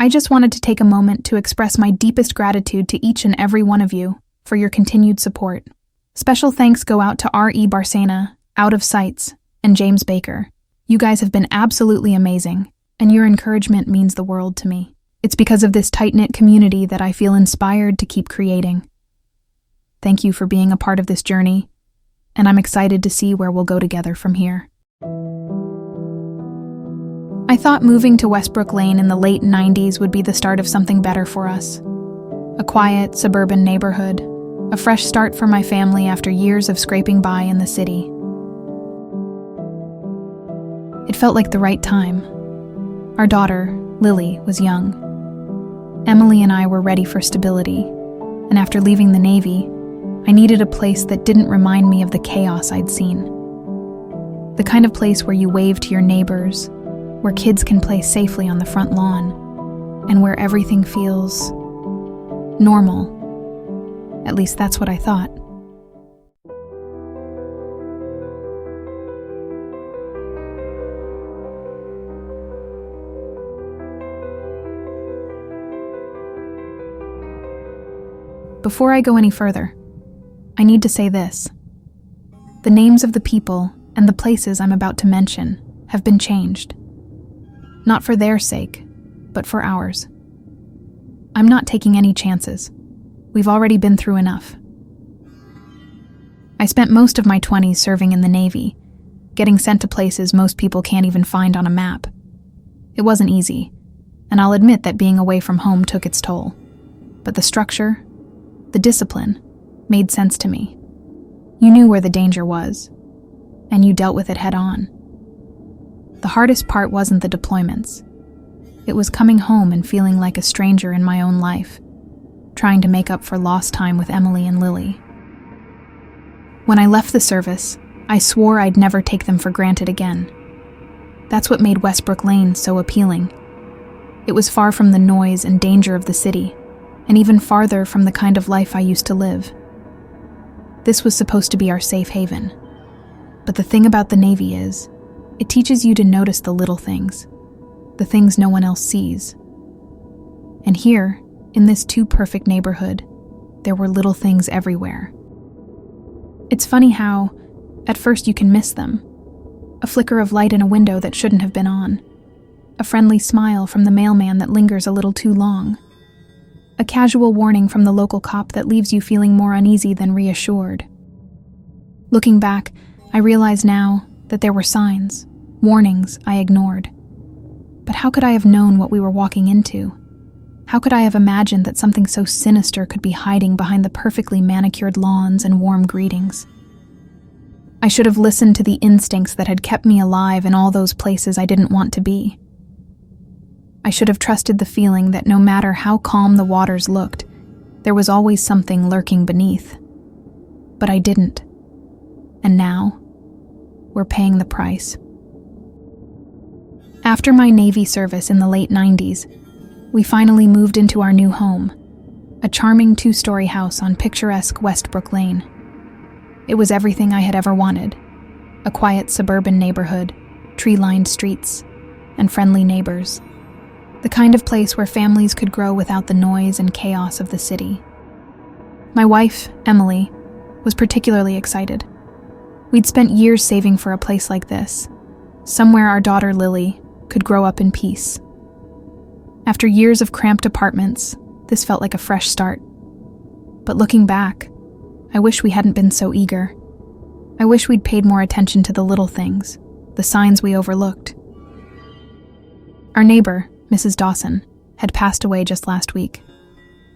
I just wanted to take a moment to express my deepest gratitude to each and every one of you for your continued support. Special thanks go out to R.E. Barcena, Out of Sights, and James Baker. You guys have been absolutely amazing, and your encouragement means the world to me. It's because of this tight-knit community that I feel inspired to keep creating. Thank you for being a part of this journey, and I'm excited to see where we'll go together from here. I thought moving to Westbrook Lane in the late 90s would be the start of something better for us. A quiet, suburban neighborhood, a fresh start for my family after years of scraping by in the city. It felt like the right time. Our daughter, Lily, was young. Emily and I were ready for stability, and after leaving the Navy, I needed a place that didn't remind me of the chaos I'd seen. The kind of place where you wave to your neighbors, where kids can play safely on the front lawn, and where everything feels normal. At least that's what I thought. Before I go any further, I need to say this. The names of the people and the places I'm about to mention have been changed. Not for their sake, but for ours. I'm not taking any chances. We've already been through enough. I spent most of my 20s serving in the Navy, getting sent to places most people can't even find on a map. It wasn't easy, and I'll admit that being away from home took its toll. But the structure, the discipline, made sense to me. You knew where the danger was, and you dealt with it head on. The hardest part wasn't the deployments. It was coming home and feeling like a stranger in my own life, trying to make up for lost time with Emily and Lily. When I left the service, I swore I'd never take them for granted again. That's what made Westbrook Lane so appealing. It was far from the noise and danger of the city, and even farther from the kind of life I used to live. This was supposed to be our safe haven. But the thing about the Navy is, it teaches you to notice the little things, the things no one else sees. And here, in this too-perfect neighborhood, there were little things everywhere. It's funny how, at first you can miss them. A flicker of light in a window that shouldn't have been on. A friendly smile from the mailman that lingers a little too long. A casual warning from the local cop that leaves you feeling more uneasy than reassured. Looking back, I realize now that there were signs, warnings I ignored. But how could I have known what we were walking into? How could I have imagined that something so sinister could be hiding behind the perfectly manicured lawns and warm greetings? I should have listened to the instincts that had kept me alive in all those places I didn't want to be. I should have trusted the feeling that no matter how calm the waters looked, there was always something lurking beneath. But I didn't. And now, we're paying the price. After my Navy service in the late 90s, we finally moved into our new home, a charming 2-story house on picturesque Westbrook Lane. It was everything I had ever wanted: a quiet suburban neighborhood, tree-lined streets, and friendly neighbors. The kind of place where families could grow without the noise and chaos of the city. My wife, Emily, was particularly excited. We'd spent years saving for a place like this, somewhere our daughter Lily could grow up in peace. After years of cramped apartments, this felt like a fresh start. But looking back, I wish we hadn't been so eager. I wish we'd paid more attention to the little things, the signs we overlooked. Our neighbor, Mrs. Dawson, had passed away just last week.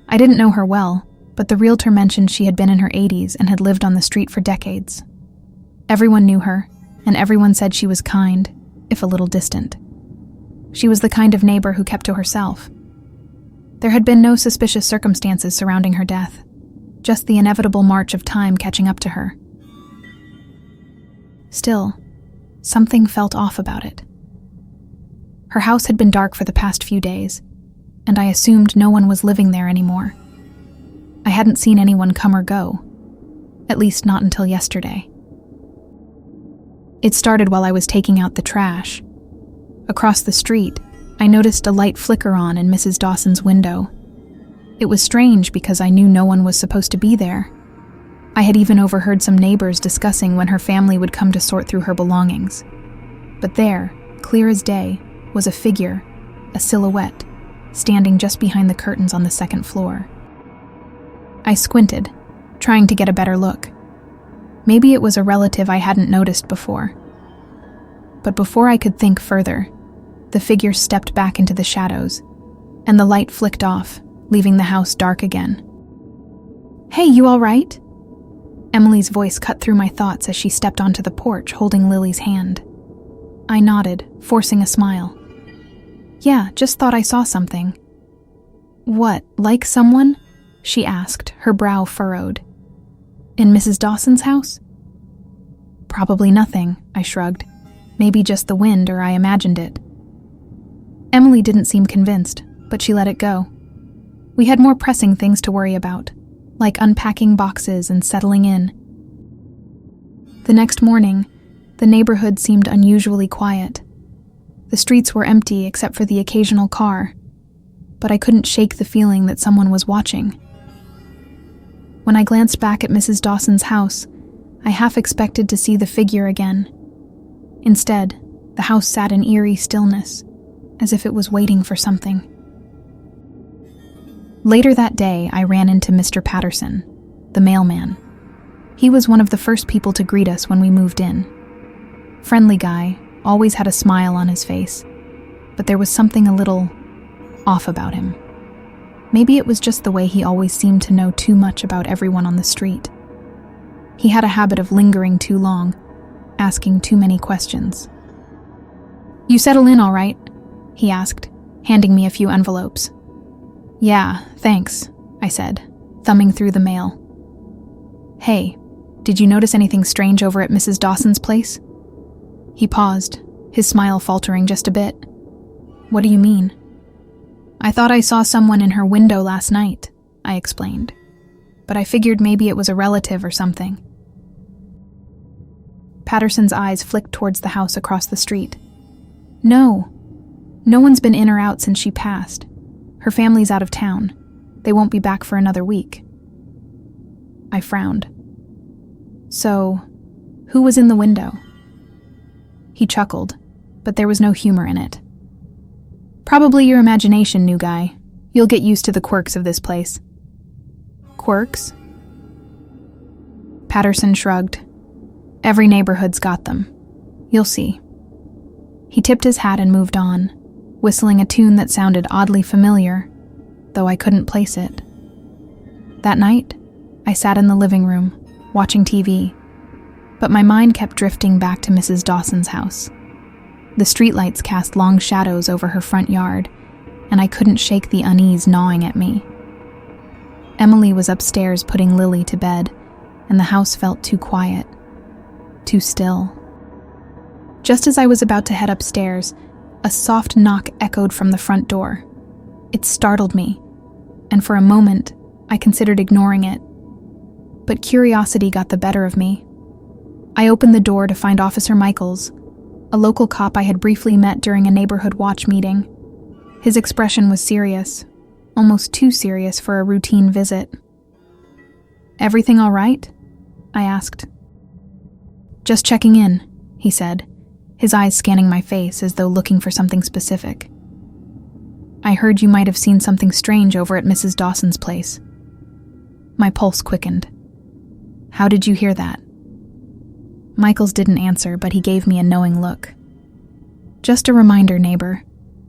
I didn't know her well, but the realtor mentioned she had been in her 80s and had lived on the street for decades. Everyone knew her, and everyone said she was kind, if a little distant. She was the kind of neighbor who kept to herself. There had been no suspicious circumstances surrounding her death, just the inevitable march of time catching up to her. Still, something felt off about it. Her house had been dark for the past few days, and I assumed no one was living there anymore. I hadn't seen anyone come or go, at least not until yesterday. It started while I was taking out the trash. Across the street, I noticed a light flicker on in Mrs. Dawson's window. It was strange because I knew no one was supposed to be there. I had even overheard some neighbors discussing when her family would come to sort through her belongings. But there, clear as day, was a figure, a silhouette, standing just behind the curtains on the second floor. I squinted, trying to get a better look. Maybe it was a relative I hadn't noticed before. But before I could think further, the figure stepped back into the shadows, and the light flicked off, leaving the house dark again. "Hey, you all right?" Emily's voice cut through my thoughts as she stepped onto the porch, holding Lily's hand. I nodded, forcing a smile. "Yeah, just thought I saw something." "What, like someone?" she asked, her brow furrowed. "In Mrs. Dawson's house?" "Probably nothing," I shrugged. "Maybe just the wind, or I imagined it." Emily didn't seem convinced, but she let it go. We had more pressing things to worry about, like unpacking boxes and settling in. The next morning, the neighborhood seemed unusually quiet. The streets were empty except for the occasional car, but I couldn't shake the feeling that someone was watching. When I glanced back at Mrs. Dawson's house, I half expected to see the figure again. Instead, the house sat in eerie stillness, as if it was waiting for something. Later that day, I ran into Mr. Patterson, the mailman. He was one of the first people to greet us when we moved in. Friendly guy, always had a smile on his face, but there was something a little off about him. Maybe it was just the way he always seemed to know too much about everyone on the street. He had a habit of lingering too long, asking too many questions. "You settle in all right?" he asked, handing me a few envelopes. "Yeah, thanks," I said, thumbing through the mail. "Hey, did you notice anything strange over at Mrs. Dawson's place?" He paused, his smile faltering just a bit. "What do you mean?" "I thought I saw someone in her window last night," I explained, "but I figured maybe it was a relative or something." Patterson's eyes flicked towards the house across the street. No one's been in or out since she passed. Her family's out of town. They won't be back for another week." I frowned. "So, who was in the window?" He chuckled, but there was no humor in it. "Probably your imagination, new guy. You'll get used to the quirks of this place." "Quirks?" Patterson shrugged. "Every neighborhood's got them. You'll see." He tipped his hat and moved on, whistling a tune that sounded oddly familiar, though I couldn't place it. That night, I sat in the living room, watching TV, but my mind kept drifting back to Mrs. Dawson's house. The streetlights cast long shadows over her front yard, and I couldn't shake the unease gnawing at me. Emily was upstairs putting Lily to bed, and the house felt too quiet, too still. Just as I was about to head upstairs, a soft knock echoed from the front door. It startled me, and for a moment, I considered ignoring it. But curiosity got the better of me. I opened the door to find Officer Michaels, a local cop I had briefly met during a neighborhood watch meeting. His expression was serious, almost too serious for a routine visit. "Everything all right?" I asked. "Just checking in," he said, his eyes scanning my face as though looking for something specific. "I heard you might have seen something strange over at Mrs. Dawson's place." My pulse quickened. "How did you hear that?" Michaels didn't answer, but he gave me a knowing look. "Just a reminder, neighbor.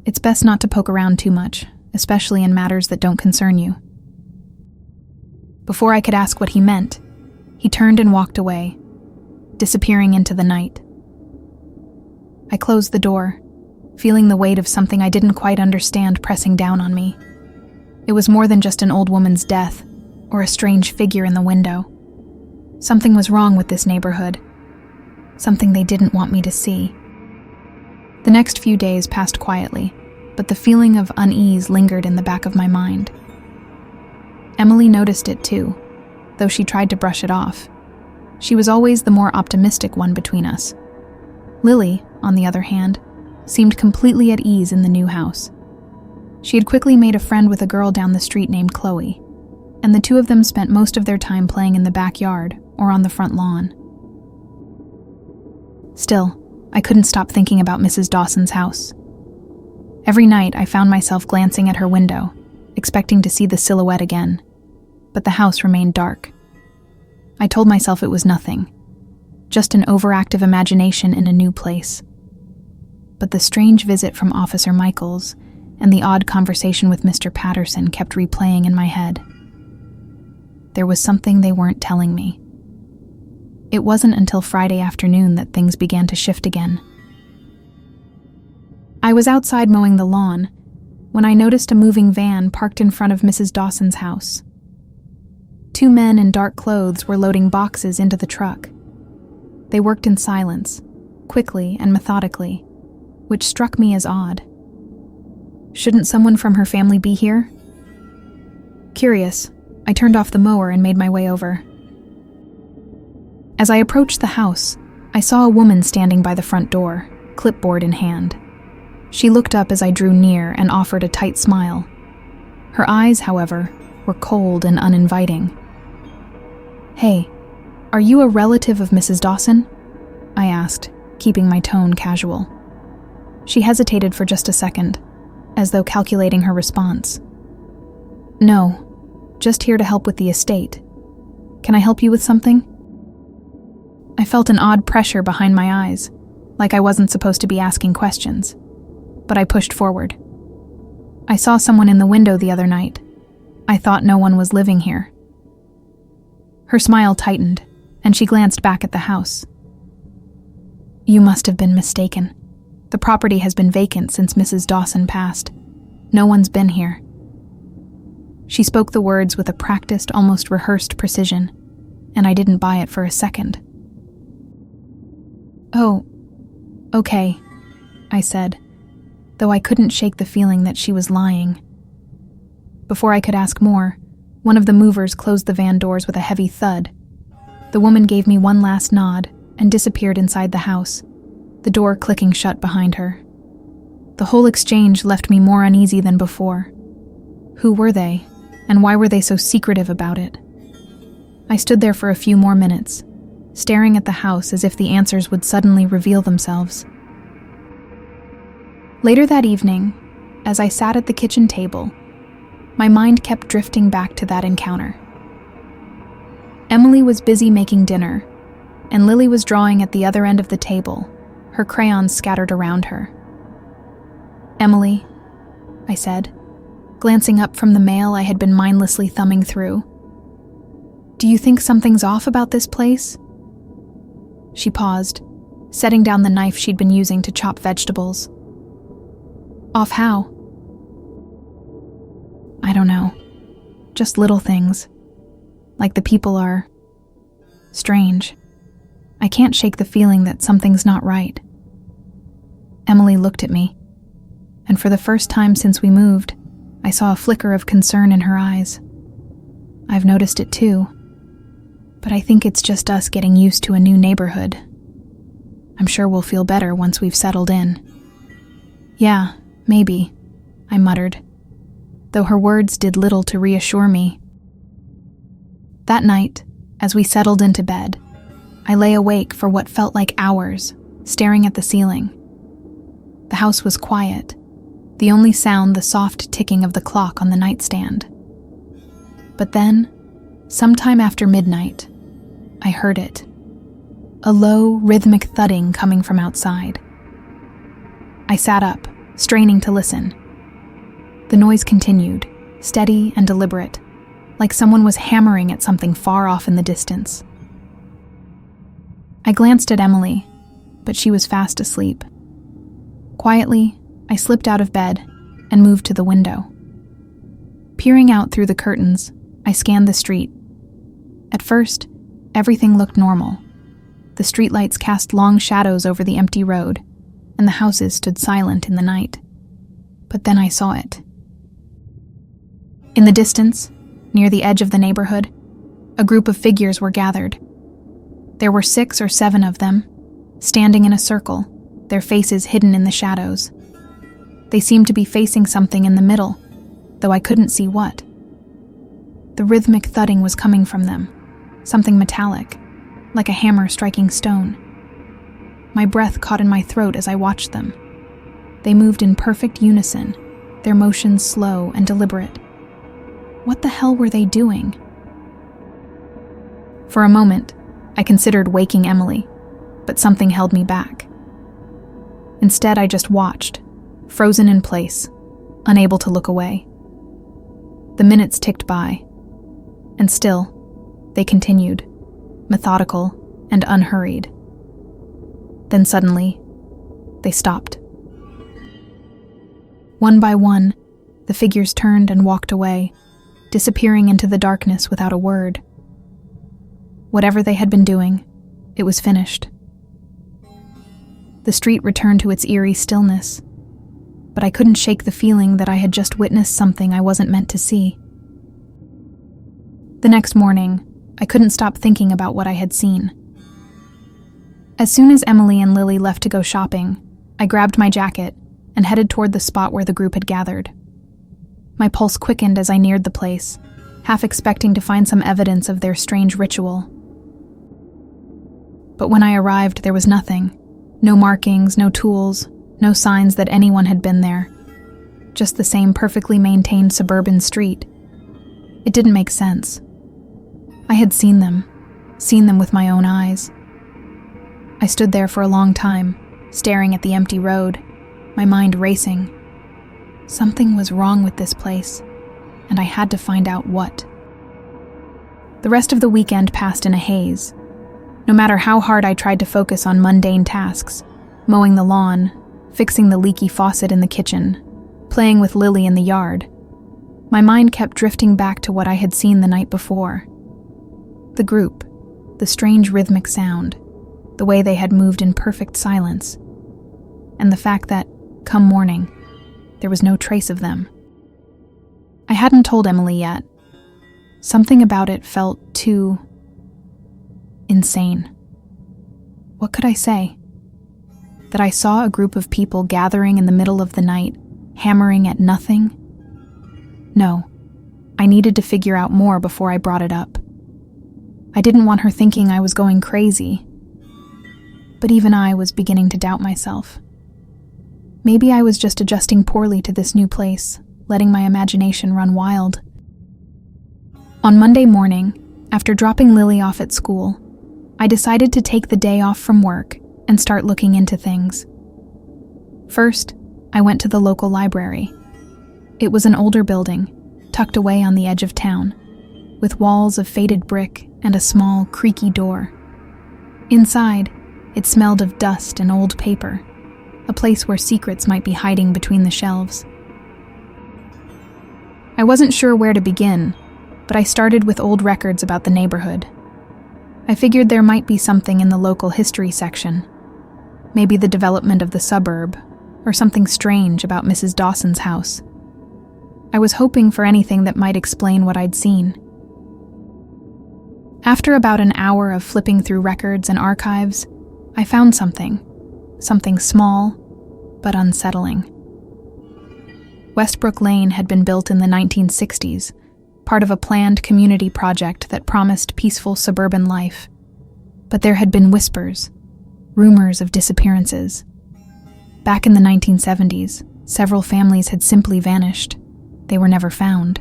It's best not to poke around too much, especially in matters that don't concern you." Before I could ask what he meant, he turned and walked away, disappearing into the night. I closed the door, feeling the weight of something I didn't quite understand pressing down on me. It was more than just an old woman's death, or a strange figure in the window. Something was wrong with this neighborhood. Something they didn't want me to see. The next few days passed quietly, but the feeling of unease lingered in the back of my mind. Emily noticed it too, though she tried to brush it off. She was always the more optimistic one between us. Lily, on the other hand, seemed completely at ease in the new house. She had quickly made a friend with a girl down the street named Chloe, and the two of them spent most of their time playing in the backyard or on the front lawn. Still, I couldn't stop thinking about Mrs. Dawson's house. Every night I found myself glancing at her window, expecting to see the silhouette again, but the house remained dark. I told myself it was nothing, just an overactive imagination in a new place. But the strange visit from Officer Michaels and the odd conversation with Mr. Patterson kept replaying in my head. There was something they weren't telling me. It wasn't until Friday afternoon that things began to shift again. I was outside mowing the lawn when I noticed a moving van parked in front of Mrs. Dawson's house. Two men in dark clothes were loading boxes into the truck. They worked in silence, quickly and methodically, which struck me as odd. Shouldn't someone from her family be here? Curious, I turned off the mower and made my way over. As I approached the house, I saw a woman standing by the front door, clipboard in hand. She looked up as I drew near and offered a tight smile. Her eyes, however, were cold and uninviting. "Hey, are you a relative of Mrs. Dawson?" I asked, keeping my tone casual. She hesitated for just a second, as though calculating her response. "No, just here to help with the estate. Can I help you with something?" I felt an odd pressure behind my eyes, like I wasn't supposed to be asking questions, but I pushed forward. "I saw someone in the window the other night. I thought no one was living here." Her smile tightened, and she glanced back at the house. "You must have been mistaken. The property has been vacant since Mrs. Dawson passed. No one's been here." She spoke the words with a practiced, almost rehearsed precision, and I didn't buy it for a second. "Oh, okay," I said, though I couldn't shake the feeling that she was lying. Before I could ask more, one of the movers closed the van doors with a heavy thud. The woman gave me one last nod and disappeared inside the house, the door clicking shut behind her. The whole exchange left me more uneasy than before. Who were they, and why were they so secretive about it? I stood there for a few more minutes, staring at the house as if the answers would suddenly reveal themselves. Later that evening, as I sat at the kitchen table, my mind kept drifting back to that encounter. Emily was busy making dinner, and Lily was drawing at the other end of the table, her crayons scattered around her. "Emily," I said, glancing up from the mail I had been mindlessly thumbing through, "do you think something's off about this place?" She paused, setting down the knife she'd been using to chop vegetables. "Off how?" "I don't know. Just little things. Like the people are strange. I can't shake the feeling that something's not right." Emily looked at me, and for the first time since we moved, I saw a flicker of concern in her eyes. "I've noticed it too, but I think it's just us getting used to a new neighborhood. I'm sure we'll feel better once we've settled in." "Yeah, maybe," I muttered, though her words did little to reassure me. That night, as we settled into bed, I lay awake for what felt like hours, staring at the ceiling. The house was quiet, the only sound the soft ticking of the clock on the nightstand. But then, sometime after midnight, I heard it. A low, rhythmic thudding coming from outside. I sat up, straining to listen. The noise continued, steady and deliberate, like someone was hammering at something far off in the distance. I glanced at Emily, but she was fast asleep. Quietly, I slipped out of bed and moved to the window. Peering out through the curtains, I scanned the street. At first, everything looked normal. The streetlights cast long shadows over the empty road, and the houses stood silent in the night. But then I saw it. In the distance, near the edge of the neighborhood, a group of figures were gathered. There were 6 or 7 of them, standing in a circle, their faces hidden in the shadows. They seemed to be facing something in the middle, though I couldn't see what. The rhythmic thudding was coming from them, something metallic, like a hammer striking stone. My breath caught in my throat as I watched them. They moved in perfect unison, their motions slow and deliberate. What the hell were they doing? For a moment, I considered waking Emily, but something held me back. Instead, I just watched, frozen in place, unable to look away. The minutes ticked by, and still, they continued, methodical and unhurried. Then suddenly, they stopped. One by one, the figures turned and walked away, disappearing into the darkness without a word. Whatever they had been doing, it was finished. The street returned to its eerie stillness, but I couldn't shake the feeling that I had just witnessed something I wasn't meant to see. The next morning, I couldn't stop thinking about what I had seen. As soon as Emily and Lily left to go shopping, I grabbed my jacket and headed toward the spot where the group had gathered. My pulse quickened as I neared the place, half expecting to find some evidence of their strange ritual. But when I arrived, there was nothing. No markings, no tools, no signs that anyone had been there. Just the same perfectly maintained suburban street. It didn't make sense. I had seen them with my own eyes. I stood there for a long time, staring at the empty road, my mind racing. Something was wrong with this place, and I had to find out what. The rest of the weekend passed in a haze. No matter how hard I tried to focus on mundane tasks, mowing the lawn, fixing the leaky faucet in the kitchen, playing with Lily in the yard, my mind kept drifting back to what I had seen the night before. The group, the strange rhythmic sound, the way they had moved in perfect silence, and the fact that, come morning, there was no trace of them. I hadn't told Emily yet. Something about it felt too insane. What could I say? That I saw a group of people gathering in the middle of the night, hammering at nothing? No, I needed to figure out more before I brought it up. I didn't want her thinking I was going crazy. But even I was beginning to doubt myself. Maybe I was just adjusting poorly to this new place, letting my imagination run wild. On Monday morning, after dropping Lily off at school, I decided to take the day off from work and start looking into things. First, I went to the local library. It was an older building, tucked away on the edge of town, with walls of faded brick and a small, creaky door. Inside, it smelled of dust and old paper, a place where secrets might be hiding between the shelves. I wasn't sure where to begin, but I started with old records about the neighborhood. I figured there might be something in the local history section, maybe the development of the suburb, or something strange about Mrs. Dawson's house. I was hoping for anything that might explain what I'd seen. After about an hour of flipping through records and archives, I found something small, but unsettling. Westbrook Lane had been built in the 1960s, part of a planned community project that promised peaceful suburban life. But there had been whispers, rumors of disappearances. Back in the 1970s, several families had simply vanished. They were never found.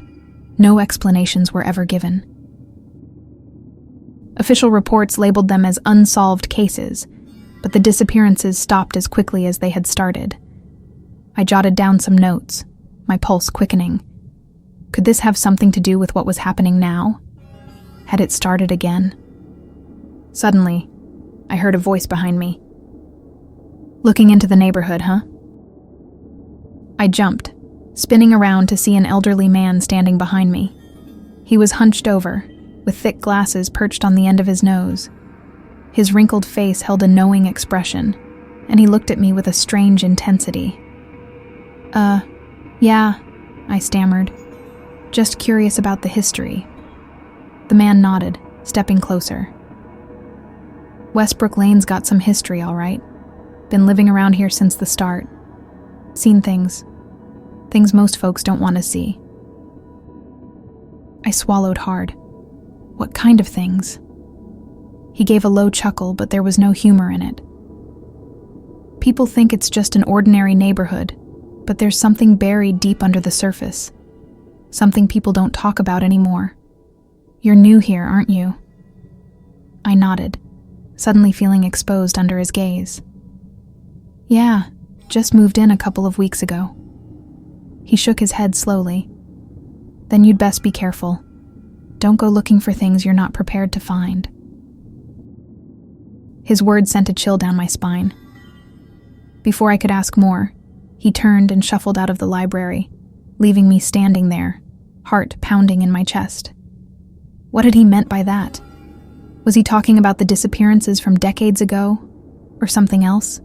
No explanations were ever given. Official reports labeled them as unsolved cases, but the disappearances stopped as quickly as they had started. I jotted down some notes, my pulse quickening. Could this have something to do with what was happening now? Had it started again? Suddenly, I heard a voice behind me. "Looking into the neighborhood, huh?" I jumped, spinning around to see an elderly man standing behind me. He was hunched over, with thick glasses perched on the end of his nose. His wrinkled face held a knowing expression, and he looked at me with a strange intensity. Yeah," I stammered. "Just curious about the history." The man nodded, stepping closer. "Westbrook Lane's got some history, all right. Been living around here since the start. Seen things. Things most folks don't want to see. I swallowed hard. What kind of things? He gave a low chuckle, but there was no humor in it. People think it's just an ordinary neighborhood, but there's something buried deep under the surface. Something people don't talk about anymore. You're new here, aren't you? I nodded, suddenly feeling exposed under his gaze. Yeah, just moved in a couple of weeks ago. He shook his head slowly. Then you'd best be careful. Don't go looking for things you're not prepared to find. His words sent a chill down my spine. Before I could ask more, he turned and shuffled out of the library, leaving me standing there, heart pounding in my chest. What had he meant by that? Was he talking about the disappearances from decades ago, or something else?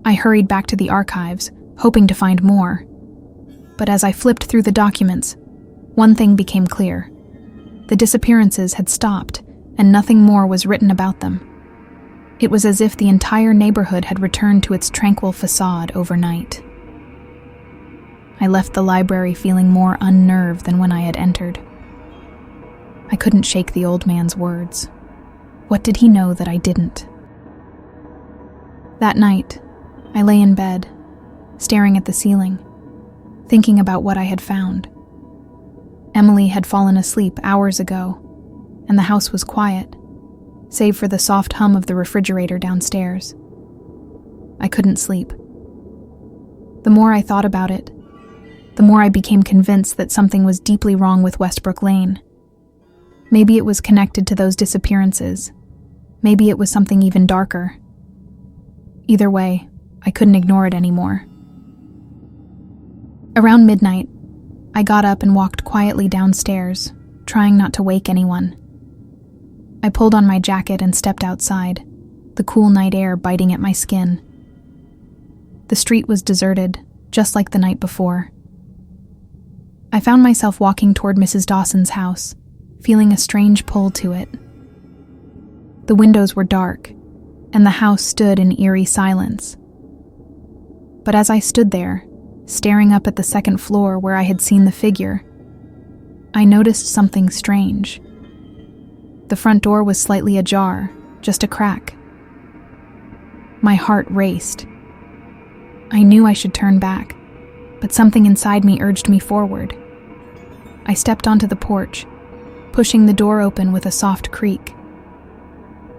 I hurried back to the archives, hoping to find more. But as I flipped through the documents, one thing became clear. The disappearances had stopped, and nothing more was written about them. It was as if the entire neighborhood had returned to its tranquil facade overnight. I left the library feeling more unnerved than when I had entered. I couldn't shake the old man's words. What did he know that I didn't? That night, I lay in bed, staring at the ceiling, thinking about what I had found. Emily had fallen asleep hours ago, and the house was quiet, save for the soft hum of the refrigerator downstairs. I couldn't sleep. The more I thought about it, the more I became convinced that something was deeply wrong with Westbrook Lane. Maybe it was connected to those disappearances. Maybe it was something even darker. Either way, I couldn't ignore it anymore. Around midnight, I got up and walked quietly downstairs, trying not to wake anyone. I pulled on my jacket and stepped outside, the cool night air biting at my skin. The street was deserted, just like the night before. I found myself walking toward Mrs. Dawson's house, feeling a strange pull to it. The windows were dark, and the house stood in eerie silence. But as I stood there, staring up at the second floor where I had seen the figure, I noticed something strange. The front door was slightly ajar, just a crack. My heart raced. I knew I should turn back, but something inside me urged me forward. I stepped onto the porch, pushing the door open with a soft creak.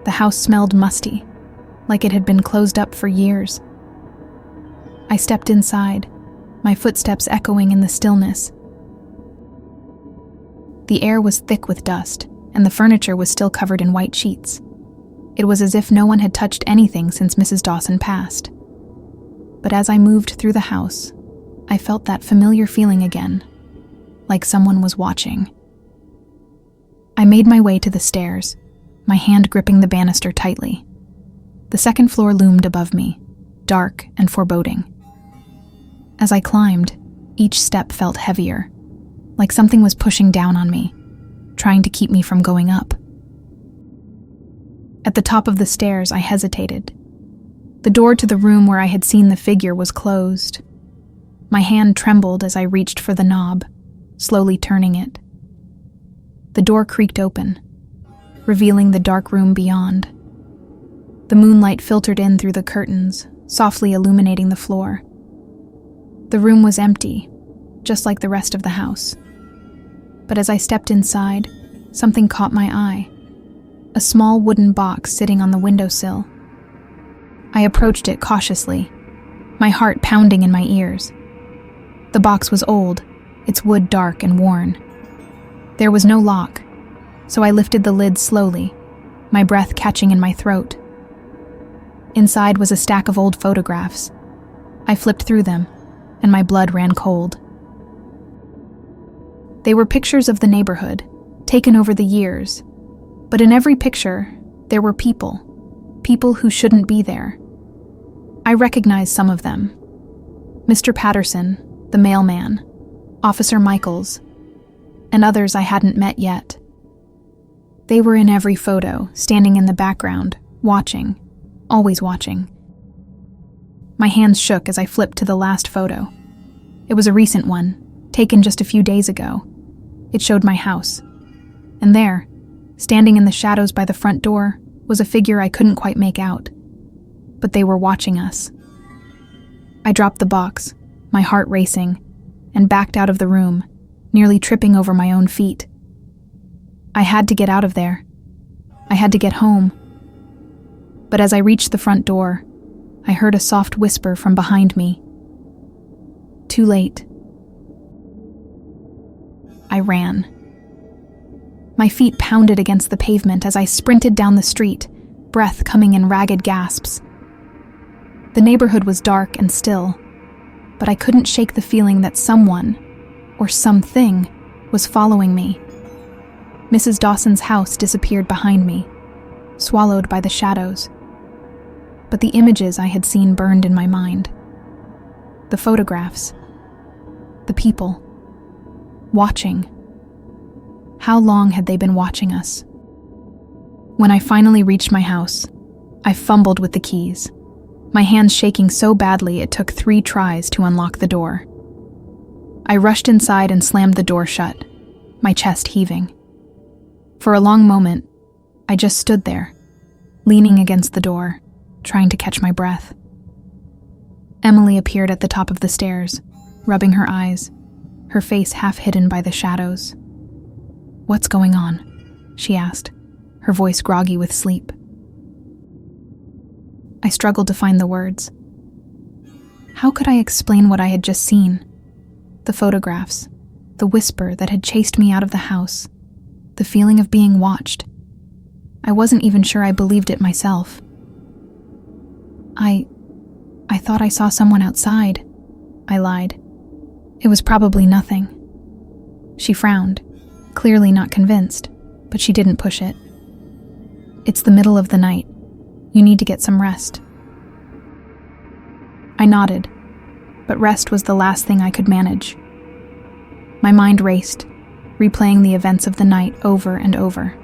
The house smelled musty, like it had been closed up for years. I stepped inside, my footsteps echoing in the stillness. The air was thick with dust, and the furniture was still covered in white sheets. It was as if no one had touched anything since Mrs. Dawson passed. But as I moved through the house, I felt that familiar feeling again, like someone was watching. I made my way to the stairs, my hand gripping the banister tightly. The second floor loomed above me, dark and foreboding. As I climbed, each step felt heavier, like something was pushing down on me, trying to keep me from going up. At the top of the stairs, I hesitated. The door to the room where I had seen the figure was closed. My hand trembled as I reached for the knob, slowly turning it. The door creaked open, revealing the dark room beyond. The moonlight filtered in through the curtains, softly illuminating the floor. The room was empty, just like the rest of the house. But as I stepped inside, something caught my eye. A small wooden box sitting on the windowsill. I approached it cautiously, my heart pounding in my ears. The box was old, its wood dark and worn. There was no lock, so I lifted the lid slowly, my breath catching in my throat. Inside was a stack of old photographs. I flipped through them, and my blood ran cold. They were pictures of the neighborhood, taken over the years, but in every picture, there were people who shouldn't be there. I recognized some of them. Mr. Patterson, the mailman, Officer Michaels, and others I hadn't met yet. They were in every photo, standing in the background, watching, always watching. My hands shook as I flipped to the last photo. It was a recent one, taken just a few days ago. It showed my house. And there, standing in the shadows by the front door, was a figure I couldn't quite make out. But they were watching us. I dropped the box, my heart racing, and backed out of the room, nearly tripping over my own feet. I had to get out of there. I had to get home. But as I reached the front door, I heard a soft whisper from behind me. Too late. I ran. My feet pounded against the pavement as I sprinted down the street, breath coming in ragged gasps. The neighborhood was dark and still, but I couldn't shake the feeling that someone, or something, was following me. Mrs. Dawson's house disappeared behind me, swallowed by the shadows. But the images I had seen burned in my mind. The photographs. The people. Watching. How long had they been watching us? When I finally reached my house, I fumbled with the keys, my hands shaking so badly it took 3 tries to unlock the door. I rushed inside and slammed the door shut, my chest heaving. For a long moment, I just stood there, leaning against the door, trying to catch my breath. Emily appeared at the top of the stairs, rubbing her eyes, her face half hidden by the shadows. "What's going on?" she asked, her voice groggy with sleep. I struggled to find the words. How could I explain what I had just seen? The photographs, the whisper that had chased me out of the house, the feeling of being watched. I wasn't even sure I believed it myself. I thought I saw someone outside, I lied. It was probably nothing. She frowned, clearly not convinced, but she didn't push it. It's the middle of the night. You need to get some rest. I nodded, but rest was the last thing I could manage. My mind raced, replaying the events of the night over and over.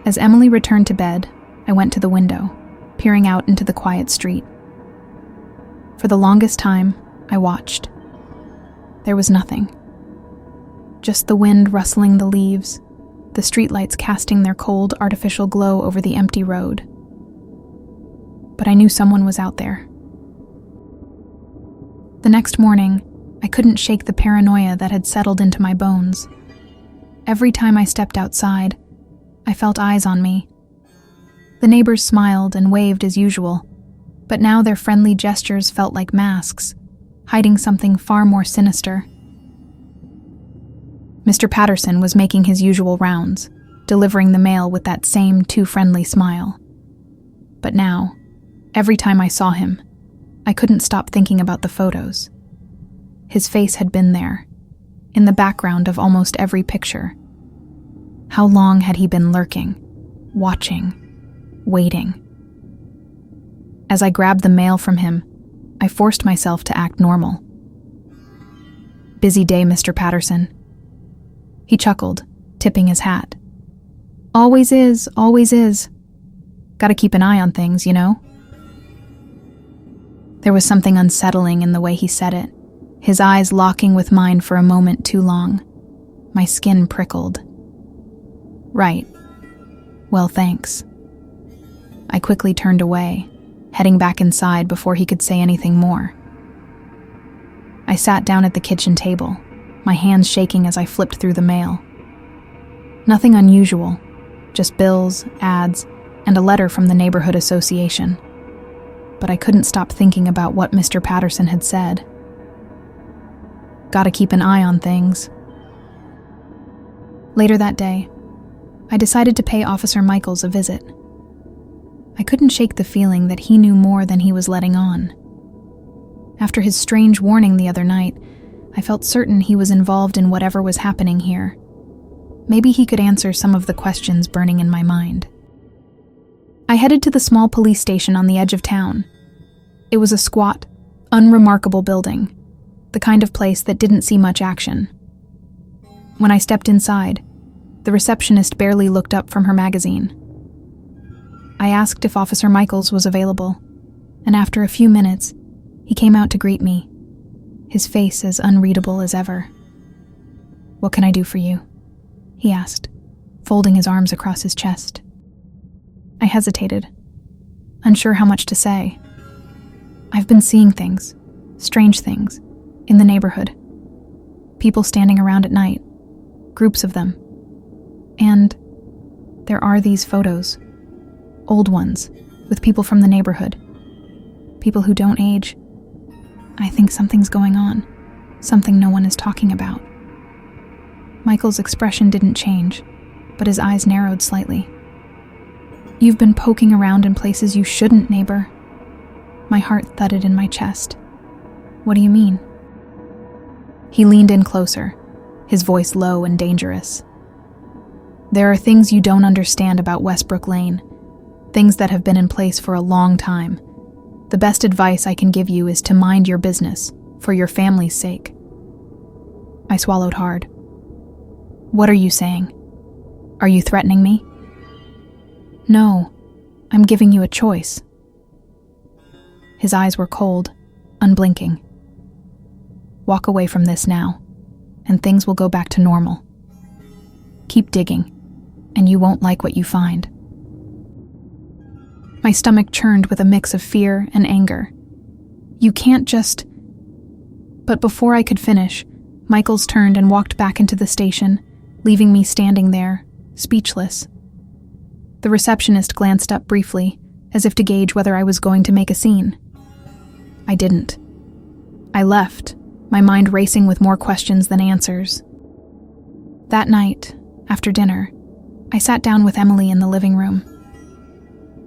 As Emily returned to bed, I went to the window, peering out into the quiet street. For the longest time, I watched. There was nothing. Just the wind rustling the leaves, the streetlights casting their cold, artificial glow over the empty road. But I knew someone was out there. The next morning, I couldn't shake the paranoia that had settled into my bones. Every time I stepped outside, I felt eyes on me. The neighbors smiled and waved as usual, but now their friendly gestures felt like masks, hiding something far more sinister. Mr. Patterson was making his usual rounds, delivering the mail with that same too-friendly smile. But now, every time I saw him, I couldn't stop thinking about the photos. His face had been there, in the background of almost every picture. How long had he been lurking, watching, waiting? As I grabbed the mail from him, I forced myself to act normal. "Busy day, Mr. Patterson." He chuckled, tipping his hat. Always is, always is. Gotta keep an eye on things, you know?" There was something unsettling in the way he said it, his eyes locking with mine for a moment too long. My skin prickled. "Right. Well, thanks." I quickly turned away, heading back inside before he could say anything more. I sat down at the kitchen table, my hands shaking as I flipped through the mail. Nothing unusual, just bills, ads, and a letter from the neighborhood association. But I couldn't stop thinking about what Mr. Patterson had said. Gotta keep an eye on things. Later that day, I decided to pay Officer Michaels a visit. I couldn't shake the feeling that he knew more than he was letting on. After his strange warning the other night, I felt certain he was involved in whatever was happening here. Maybe he could answer some of the questions burning in my mind. I headed to the small police station on the edge of town. It was a squat, unremarkable building, the kind of place that didn't see much action. When I stepped inside, the receptionist barely looked up from her magazine. I asked if Officer Michaels was available, and after a few minutes, he came out to greet me, his face as unreadable as ever. "What can I do for you?" he asked, folding his arms across his chest. I hesitated, unsure how much to say. I've been seeing things, strange things, in the neighborhood. People standing around at night, groups of them. And there are these photos, old ones, with people from the neighborhood. People who don't age. I think something's going on, something no one is talking about. Michael's expression didn't change, but his eyes narrowed slightly. "You've been poking around in places you shouldn't, neighbor." My heart thudded in my chest. "What do you mean?" He leaned in closer, his voice low and dangerous. "There are things you don't understand about Westbrook Lane, things that have been in place for a long time. The best advice I can give you is to mind your business, for your family's sake." I swallowed hard. "What are you saying? Are you threatening me?" "No, I'm giving you a choice." His eyes were cold, unblinking. "Walk away from this now, and things will go back to normal. Keep digging, and you won't like what you find." My stomach churned with a mix of fear and anger. "You can't just..." But before I could finish, Michaels turned and walked back into the station, leaving me standing there, speechless. The receptionist glanced up briefly, as if to gauge whether I was going to make a scene. I didn't. I left, my mind racing with more questions than answers. That night, after dinner, I sat down with Emily in the living room.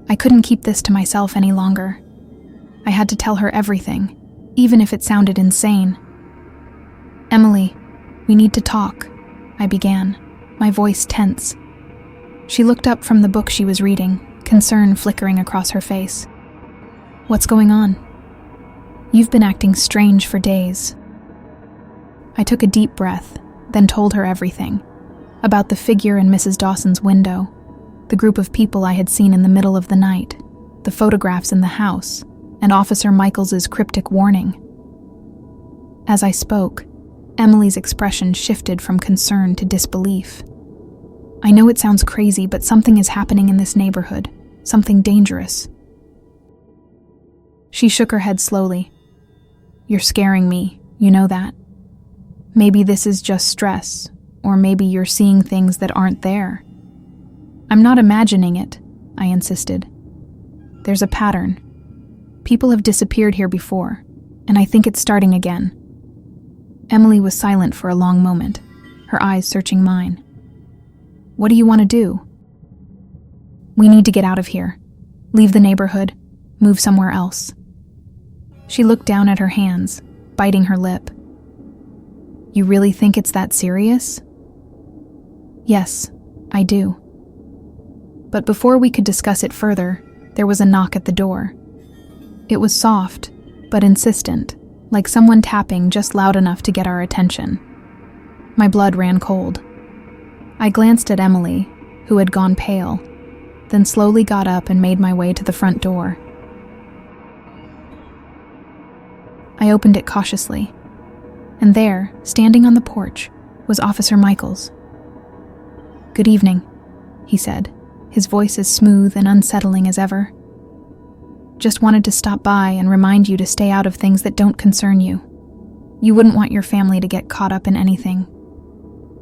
I couldn't keep this to myself any longer. I had to tell her everything, even if it sounded insane. "Emily, we need to talk," I began, my voice tense. She looked up from the book she was reading, concern flickering across her face. "What's going on?" "You've been acting strange for days." I took a deep breath, then told her everything. About the figure in Mrs. Dawson's window, the group of people I had seen in the middle of the night, the photographs in the house, and Officer Michaels's cryptic warning. As I spoke, Emily's expression shifted from concern to disbelief. "I know it sounds crazy, but something is happening in this neighborhood, something dangerous." She shook her head slowly. "You're scaring me, you know that. Maybe this is just stress, or maybe you're seeing things that aren't there." "I'm not imagining it," I insisted. "There's a pattern. People have disappeared here before, and I think it's starting again." Emily was silent for a long moment, her eyes searching mine. "What do you want to do?" "We need to get out of here. Leave the neighborhood. Move somewhere else." She looked down at her hands, biting her lip. "You really think it's that serious?" "Yes, I do." But before we could discuss it further, there was a knock at the door. It was soft, but insistent, like someone tapping just loud enough to get our attention. My blood ran cold. I glanced at Emily, who had gone pale, then slowly got up and made my way to the front door. I opened it cautiously, and there, standing on the porch, was Officer Michaels. "Good evening," he said, his voice as smooth and unsettling as ever. "Just wanted to stop by and remind you to stay out of things that don't concern you. You wouldn't want your family to get caught up in anything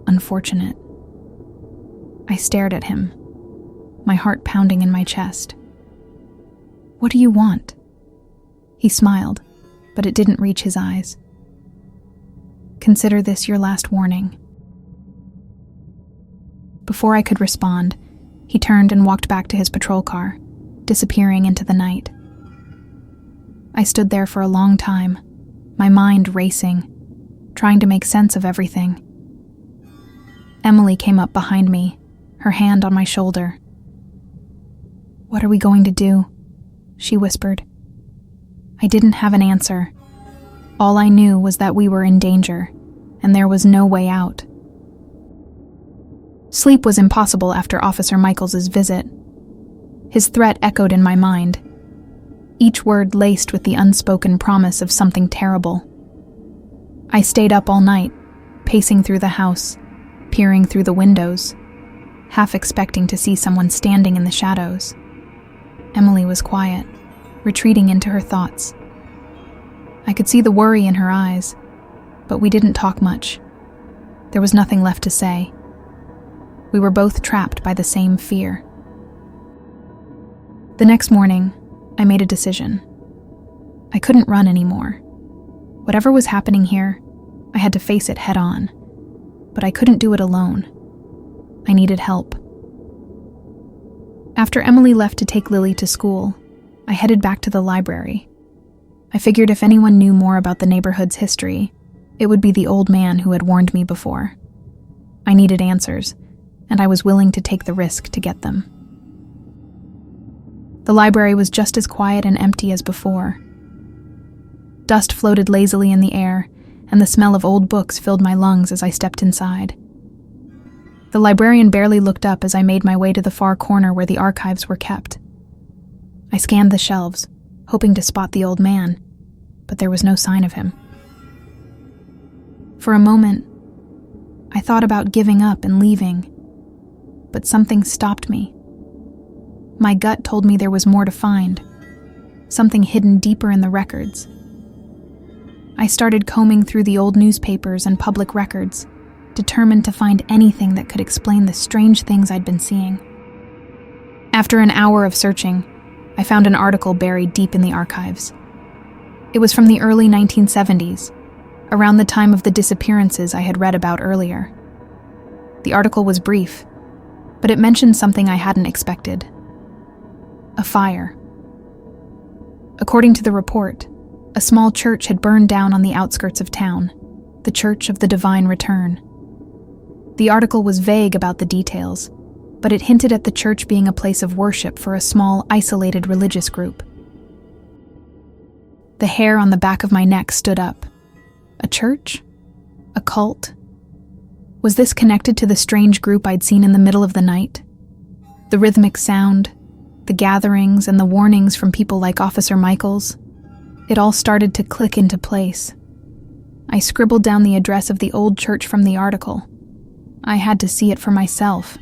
unfortunate." I stared at him, my heart pounding in my chest. "What do you want?" He smiled, but it didn't reach his eyes. "Consider this your last warning." Before I could respond, he turned and walked back to his patrol car, disappearing into the night. I stood there for a long time, my mind racing, trying to make sense of everything. Emily came up behind me, her hand on my shoulder. "What are we going to do?" she whispered. I didn't have an answer. All I knew was that we were in danger, and there was no way out. Sleep was impossible after Officer Michaels's visit. His threat echoed in my mind, each word laced with the unspoken promise of something terrible. I stayed up all night, pacing through the house, peering through the windows, half expecting to see someone standing in the shadows. Emily was quiet, retreating into her thoughts. I could see the worry in her eyes, but we didn't talk much. There was nothing left to say. We were both trapped by the same fear. The next morning, I made a decision. I couldn't run anymore. Whatever was happening here, I had to face it head on. But I couldn't do it alone. I needed help. After Emily left to take Lily to school, I headed back to the library. I figured if anyone knew more about the neighborhood's history, it would be the old man who had warned me before. I needed answers, and I was willing to take the risk to get them. The library was just as quiet and empty as before. Dust floated lazily in the air, and the smell of old books filled my lungs as I stepped inside. The librarian barely looked up as I made my way to the far corner where the archives were kept. I scanned the shelves, hoping to spot the old man, but there was no sign of him. For a moment, I thought about giving up and leaving, but something stopped me. My gut told me there was more to find, something hidden deeper in the records. I started combing through the old newspapers and public records, determined to find anything that could explain the strange things I'd been seeing. After an hour of searching, I found an article buried deep in the archives. It was from the early 1970s, around the time of the disappearances I had read about earlier. The article was brief, but it mentioned something I hadn't expected: a fire. According to the report, a small church had burned down on the outskirts of town, the Church of the Divine Return. The article was vague about the details, but it hinted at the church being a place of worship for a small, isolated religious group. The hair on the back of my neck stood up. A church? A cult? Was this connected to the strange group I'd seen in the middle of the night? The rhythmic sound, the gatherings, and the warnings from people like Officer Michaels? It all started to click into place. I scribbled down the address of the old church from the article. I had to see it for myself.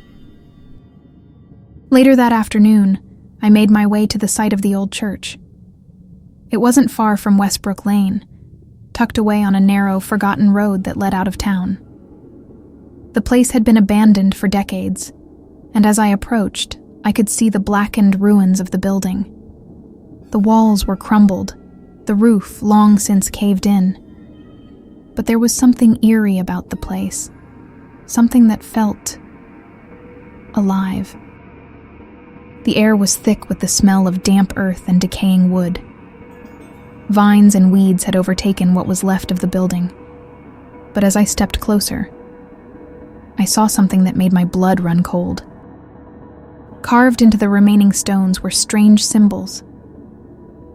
Later that afternoon, I made my way to the site of the old church. It wasn't far from Westbrook Lane, tucked away on a narrow, forgotten road that led out of town. The place had been abandoned for decades, and as I approached, I could see the blackened ruins of the building. The walls were crumbled, the roof long since caved in. But there was something eerie about the place, something that felt alive. The air was thick with the smell of damp earth and decaying wood. Vines and weeds had overtaken what was left of the building, but as I stepped closer, I saw something that made my blood run cold. Carved into the remaining stones were strange symbols,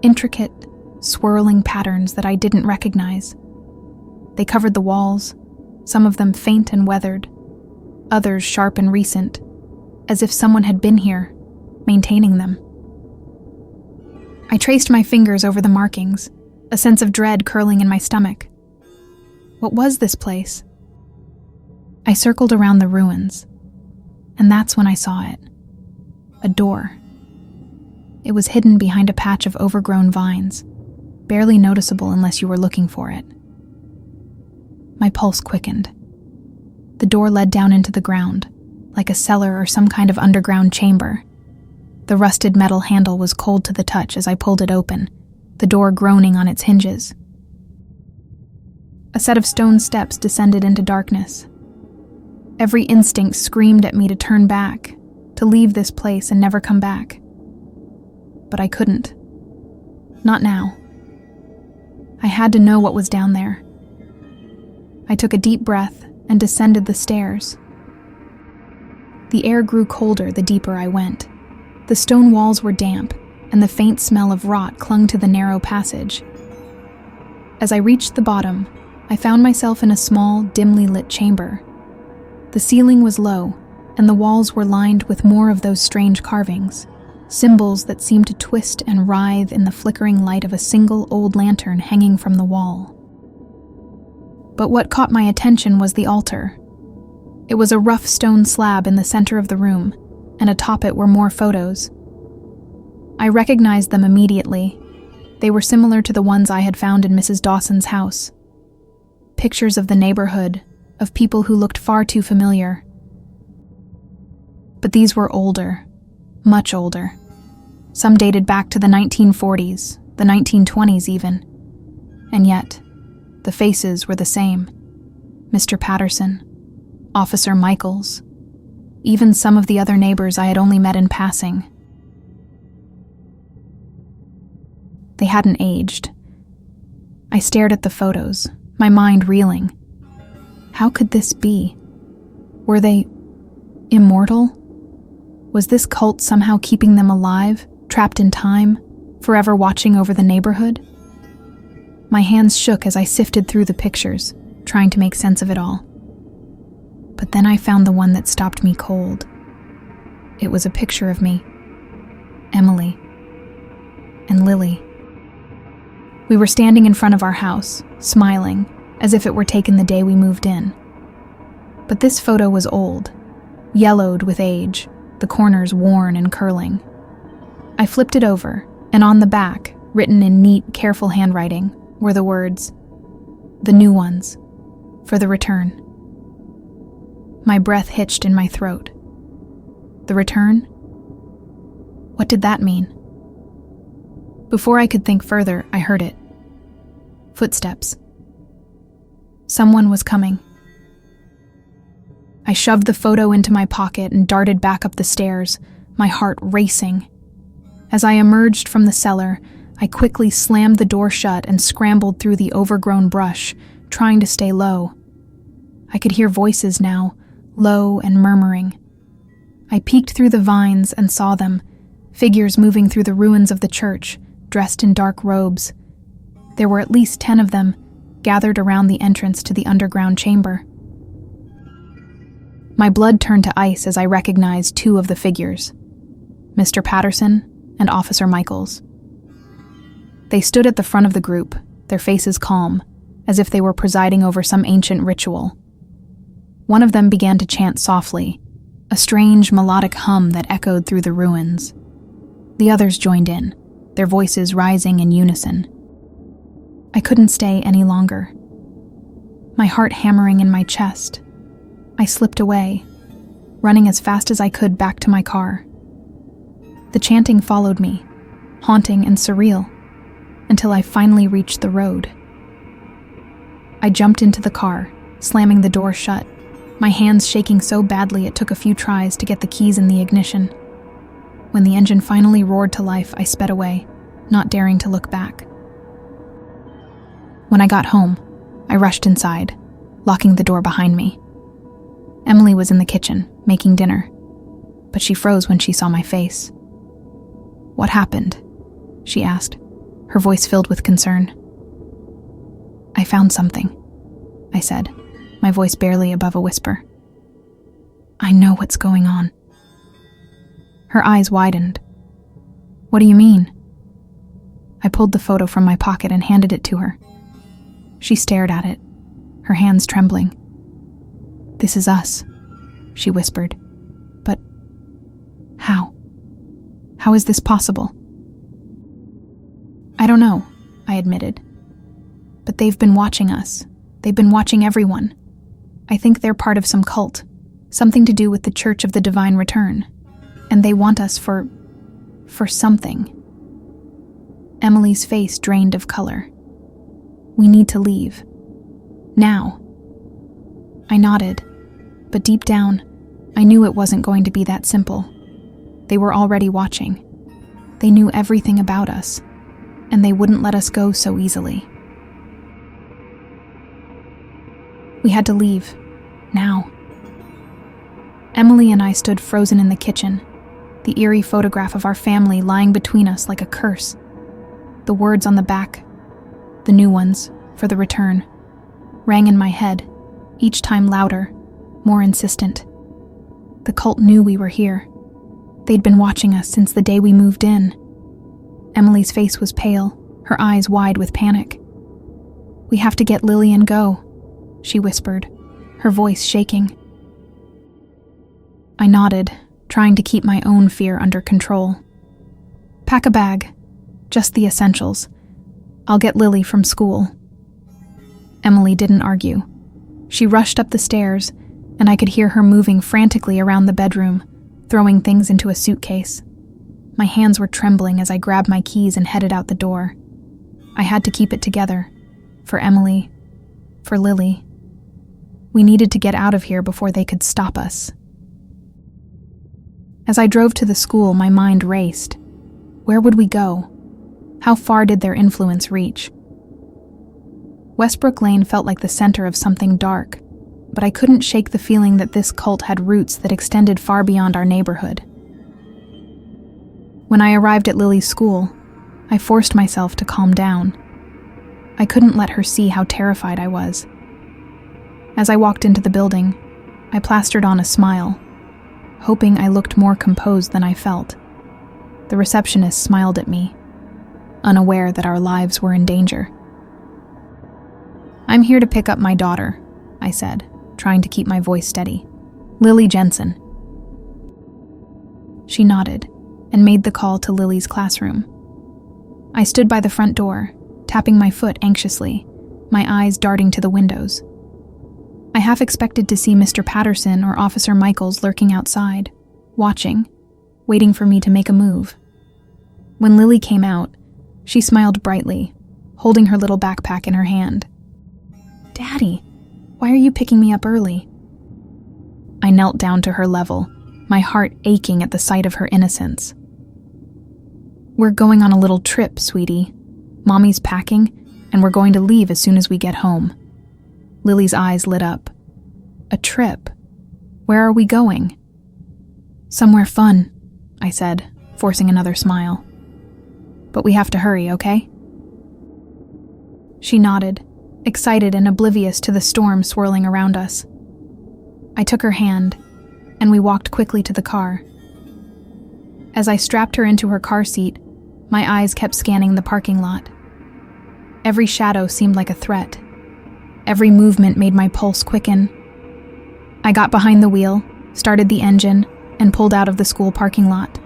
intricate, swirling patterns that I didn't recognize. They covered the walls, some of them faint and weathered, others sharp and recent, as if someone had been here, maintaining them. I traced my fingers over the markings, a sense of dread curling in my stomach. What was this place? I circled around the ruins, and that's when I saw it. A door. It was hidden behind a patch of overgrown vines, barely noticeable unless you were looking for it. My pulse quickened. The door led down into the ground, like a cellar or some kind of underground chamber. The rusted metal handle was cold to the touch as I pulled it open, the door groaning on its hinges. A set of stone steps descended into darkness. Every instinct screamed at me to turn back, to leave this place and never come back. But I couldn't. Not now. I had to know what was down there. I took a deep breath and descended the stairs. The air grew colder the deeper I went. The stone walls were damp, and the faint smell of rot clung to the narrow passage. As I reached the bottom, I found myself in a small, dimly lit chamber. The ceiling was low, and the walls were lined with more of those strange carvings. symbols that seemed to twist and writhe in the flickering light of a single old lantern hanging from the wall. But what caught my attention was the altar. It was a rough stone slab in the center of the room, and atop it were more photos. I recognized them immediately. They were similar to the ones I had found in Mrs. Dawson's house. Pictures of the neighborhood, of people who looked far too familiar. But these were older, much older. Some dated back to the 1940s, the 1920s even. And yet, the faces were the same. Mr. Patterson, Officer Michaels, even some of the other neighbors I had only met in passing. They hadn't aged. I stared at the photos, my mind reeling. How could this be? Were they immortal? Was this cult somehow keeping them alive, trapped in time, forever watching over the neighborhood? My hands shook as I sifted through the pictures, trying to make sense of it all. But then I found the one that stopped me cold. It was a picture of me, Emily, and Lily. We were standing in front of our house, smiling, as if it were taken the day we moved in. But this photo was old, yellowed with age, the corners worn and curling. I flipped it over, and on the back, written in neat, careful handwriting, were the words, "The new ones, for the return." My breath hitched in my throat. The return? What did that mean? Before I could think further, I heard it. Footsteps. Someone was coming. I shoved the photo into my pocket and darted back up the stairs, my heart racing. As I emerged from the cellar, I quickly slammed the door shut and scrambled through the overgrown brush, trying to stay low. I could hear voices now, low and murmuring. I peeked through the vines and saw them, figures moving through the ruins of the church, dressed in dark robes. There were at least 10 of them, gathered around the entrance to the underground chamber. My blood turned to ice as I recognized 2 of the figures, Mr. Patterson and Officer Michaels. They stood at the front of the group, their faces calm, as if they were presiding over some ancient ritual. One of them began to chant softly, a strange melodic hum that echoed through the ruins. The others joined in, their voices rising in unison. I couldn't stay any longer. My heart hammering in my chest, I slipped away, running as fast as I could back to my car. The chanting followed me, haunting and surreal, until I finally reached the road. I jumped into the car, slamming the door shut, my hands shaking so badly it took a few tries to get the keys in the ignition. When the engine finally roared to life, I sped away, not daring to look back. When I got home, I rushed inside, locking the door behind me. Emily was in the kitchen, making dinner, but she froze when she saw my face. "What happened?" she asked, her voice filled with concern. "I found something," I said, my voice barely above a whisper. "I know what's going on." Her eyes widened. "What do you mean?" I pulled the photo from my pocket and handed it to her. She stared at it, her hands trembling. "This is us," she whispered. "But how? How is this possible?" "I don't know," I admitted. "But they've been watching us. They've been watching everyone. I think they're part of some cult, something to do with the Church of the Divine Return. And they want us for something." Emily's face drained of color. "We need to leave. Now." I nodded, but deep down, I knew it wasn't going to be that simple. They were already watching. They knew everything about us, and they wouldn't let us go so easily. We had to leave, now. Emily and I stood frozen in the kitchen, the eerie photograph of our family lying between us like a curse. The words on the back, "The new ones, for the return," rang in my head, each time louder, more insistent. The cult knew we were here. They'd been watching us since the day we moved in. Emily's face was pale, her eyes wide with panic. "We have to get Lily and go," she whispered, her voice shaking. I nodded, trying to keep my own fear under control. "Pack a bag. Just the essentials. I'll get Lily from school." Emily didn't argue. She rushed up the stairs, and I could hear her moving frantically around the bedroom, throwing things into a suitcase. My hands were trembling as I grabbed my keys and headed out the door. I had to keep it together. For Emily. For Lily. We needed to get out of here before they could stop us. As I drove to the school, my mind raced. Where would we go? How far did their influence reach? Westbrook Lane felt like the center of something dark, but I couldn't shake the feeling that this cult had roots that extended far beyond our neighborhood. When I arrived at Lily's school, I forced myself to calm down. I couldn't let her see how terrified I was. As I walked into the building, I plastered on a smile, hoping I looked more composed than I felt. The receptionist smiled at me, unaware that our lives were in danger. "I'm here to pick up my daughter," I said, trying to keep my voice steady. "Lily Jensen." She nodded and made the call to Lily's classroom. I stood by the front door, tapping my foot anxiously, my eyes darting to the windows. I half expected to see Mr. Patterson or Officer Michaels lurking outside, watching, waiting for me to make a move. When Lily came out, she smiled brightly, holding her little backpack in her hand. "Daddy, why are you picking me up early?" I knelt down to her level, my heart aching at the sight of her innocence. "We're going on a little trip, sweetie. Mommy's packing, and we're going to leave as soon as we get home." Lily's eyes lit up. "A trip? Where are we going?" "Somewhere fun," I said, forcing another smile. "But we have to hurry, okay?" She nodded, excited and oblivious to the storm swirling around us. I took her hand, and we walked quickly to the car. As I strapped her into her car seat, my eyes kept scanning the parking lot. Every shadow seemed like a threat. Every movement made my pulse quicken. I got behind the wheel, started the engine, and pulled out of the school parking lot.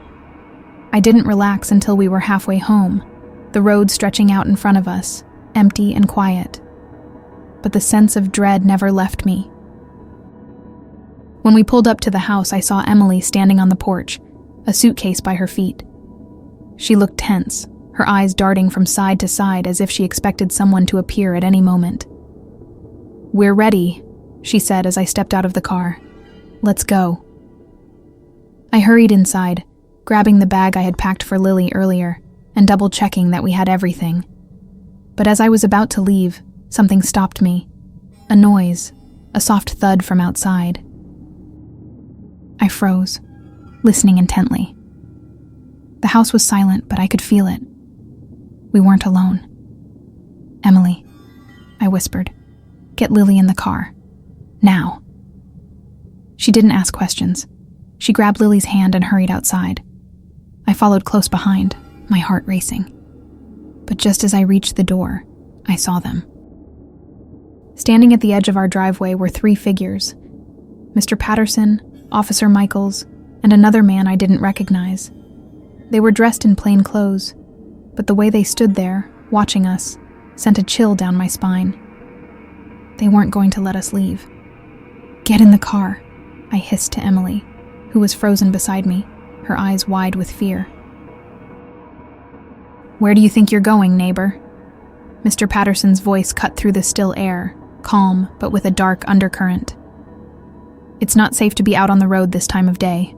I didn't relax until we were halfway home, the road stretching out in front of us, empty and quiet. But the sense of dread never left me. When we pulled up to the house, I saw Emily standing on the porch, a suitcase by her feet. She looked tense, her eyes darting from side to side as if she expected someone to appear at any moment. "We're ready," she said as I stepped out of the car. "Let's go." I hurried inside, grabbing the bag I had packed for Lily earlier and double-checking that we had everything. But as I was about to leave, something stopped me. A noise, a soft thud from outside. I froze, listening intently. The house was silent, but I could feel it. We weren't alone. "Emily," I whispered, "get Lily in the car. Now." She didn't ask questions. She grabbed Lily's hand and hurried outside. I followed close behind, my heart racing. But just as I reached the door, I saw them. Standing at the edge of our driveway were 3 figures: Mr. Patterson, Officer Michaels, and another man I didn't recognize. They were dressed in plain clothes, but the way they stood there, watching us, sent a chill down my spine. They weren't going to let us leave. "Get in the car," I hissed to Emily, who was frozen beside me, her eyes wide with fear. "Where do you think you're going, neighbor?" Mr. Patterson's voice cut through the still air, calm but with a dark undercurrent. "It's not safe to be out on the road this time of day."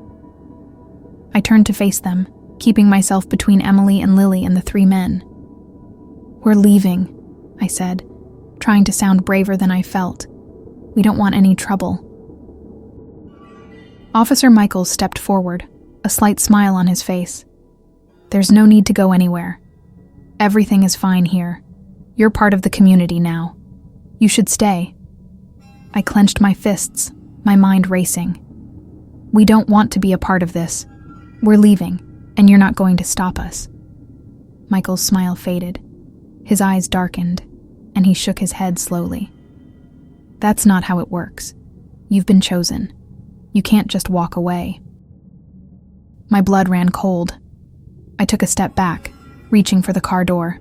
I turned to face them, keeping myself between Emily and Lily and the 3 men. "We're leaving," I said, trying to sound braver than I felt. "We don't want any trouble." Officer Michaels stepped forward, a slight smile on his face. "There's no need to go anywhere. Everything is fine here. You're part of the community now. You should stay." I clenched my fists, my mind racing. "We don't want to be a part of this. We're leaving, and you're not going to stop us." Michael's smile faded. His eyes darkened, and he shook his head slowly. "That's not how it works. You've been chosen. You can't just walk away." My blood ran cold. I took a step back, reaching for the car door.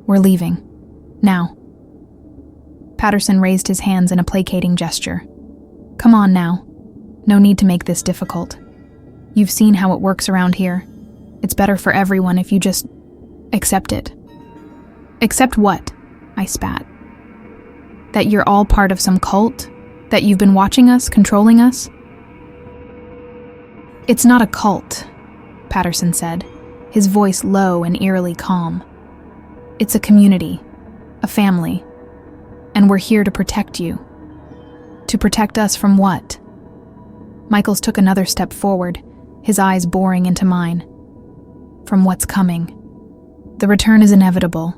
"We're leaving. Now." Patterson raised his hands in a placating gesture. "Come on now. No need to make this difficult. You've seen how it works around here. It's better for everyone if you just accept it." "Accept what?" I spat. "That you're all part of some cult? That you've been watching us, controlling us?" "It's not a cult," Patterson said, his voice low and eerily calm. "It's a community, a family, and we're here to protect you." "To protect us from what?" Michaels took another step forward, his eyes boring into mine. "From what's coming. The return is inevitable,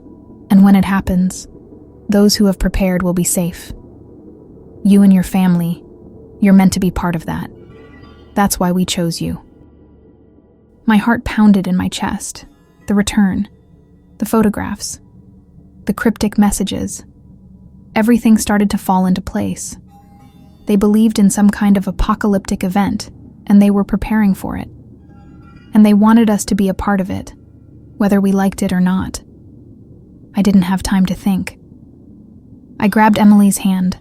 and when it happens, those who have prepared will be safe. You and your family, you're meant to be part of that. That's why we chose you." My heart pounded in my chest. The return, the photographs, the cryptic messages. Everything started to fall into place. They believed in some kind of apocalyptic event, and they were preparing for it. And they wanted us to be a part of it, whether we liked it or not. I didn't have time to think. I grabbed Emily's hand,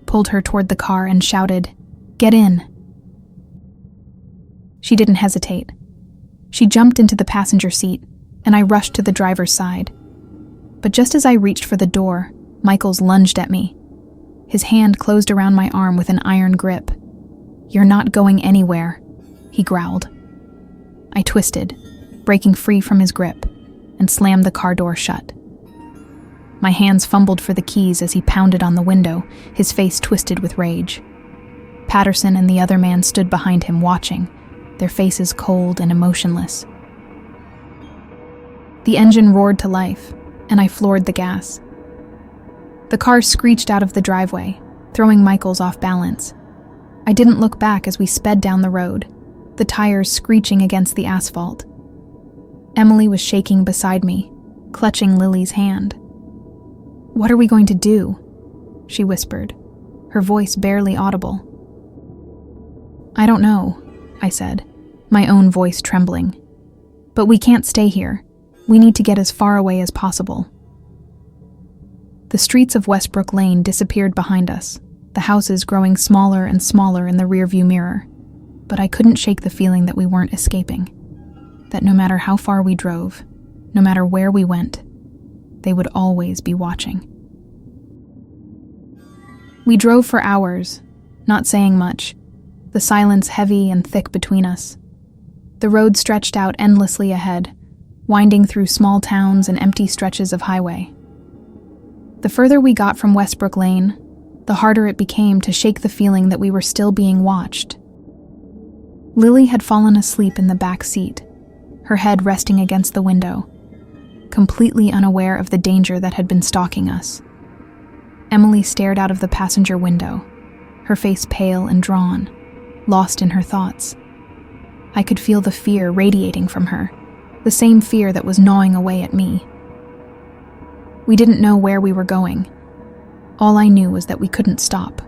pulled her toward the car, and shouted, "Get in." She didn't hesitate. She jumped into the passenger seat, and I rushed to the driver's side. But just as I reached for the door, Michaels lunged at me. His hand closed around my arm with an iron grip. "You're not going anywhere," he growled. I twisted, breaking free from his grip, and slammed the car door shut. My hands fumbled for the keys as he pounded on the window, his face twisted with rage. Patterson and the other man stood behind him watching, their faces cold and emotionless. The engine roared to life, and I floored the gas. The car screeched out of the driveway, throwing Michaels off balance. I didn't look back as we sped down the road, the tires screeching against the asphalt. Emily was shaking beside me, clutching Lily's hand. "What are we going to do?" she whispered, her voice barely audible. "I don't know," I said, my own voice trembling. "But we can't stay here. We need to get as far away as possible." The streets of Westbrook Lane disappeared behind us, the houses growing smaller and smaller in the rearview mirror. But I couldn't shake the feeling that we weren't escaping, that no matter how far we drove, no matter where we went, they would always be watching. We drove for hours, not saying much, the silence heavy and thick between us. The road stretched out endlessly ahead, winding through small towns and empty stretches of highway. The further we got from Westbrook Lane, the harder it became to shake the feeling that we were still being watched. Lily had fallen asleep in the back seat, her head resting against the window, completely unaware of the danger that had been stalking us. Emily stared out of the passenger window, her face pale and drawn, lost in her thoughts. I could feel the fear radiating from her, the same fear that was gnawing away at me. We didn't know where we were going. All I knew was that we couldn't stop.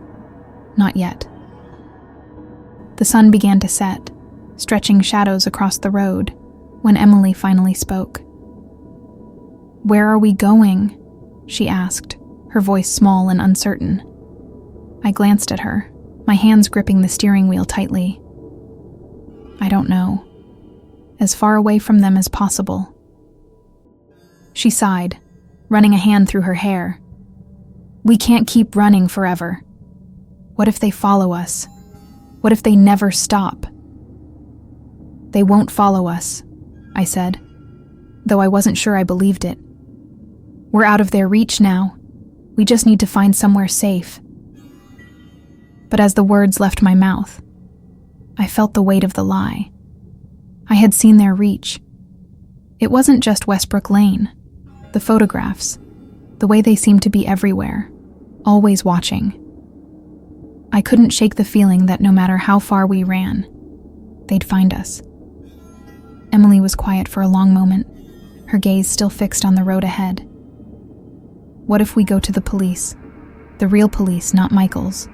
Not yet. The sun began to set, stretching shadows across the road, when Emily finally spoke. "Where are we going?" she asked, her voice small and uncertain. I glanced at her, my hands gripping the steering wheel tightly. "I don't know. As far away from them as possible." She sighed, running a hand through her hair. "We can't keep running forever. What if they follow us? What if they never stop?" "They won't follow us," I said, though I wasn't sure I believed it. "We're out of their reach now. We just need to find somewhere safe." But as the words left my mouth, I felt the weight of the lie. I had seen their reach. It wasn't just Westbrook Lane. The photographs, the way they seemed to be everywhere, always watching. I couldn't shake the feeling that no matter how far we ran, they'd find us. Emily was quiet for a long moment, her gaze still fixed on the road ahead. What if we go to the police? The real police, not Michael's.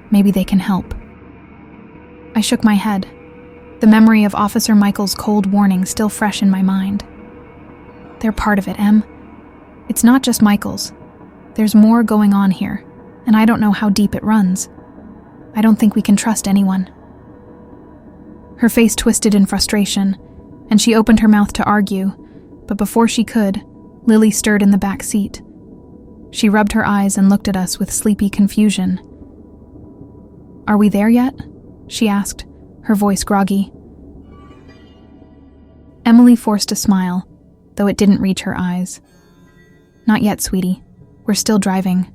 Maybe they can help. I shook my head, the memory of Officer Michael's cold warning still fresh in my mind. They're part of it, Em. It's not just Michael's. There's more going on here, and I don't know how deep it runs. I don't think we can trust anyone. Her face twisted in frustration, and she opened her mouth to argue, but before she could, Lily stirred in the back seat. She rubbed her eyes and looked at us with sleepy confusion. "Are we there yet?" she asked, her voice groggy. Emily forced a smile, though it didn't reach her eyes. "Not yet, sweetie. We're still driving."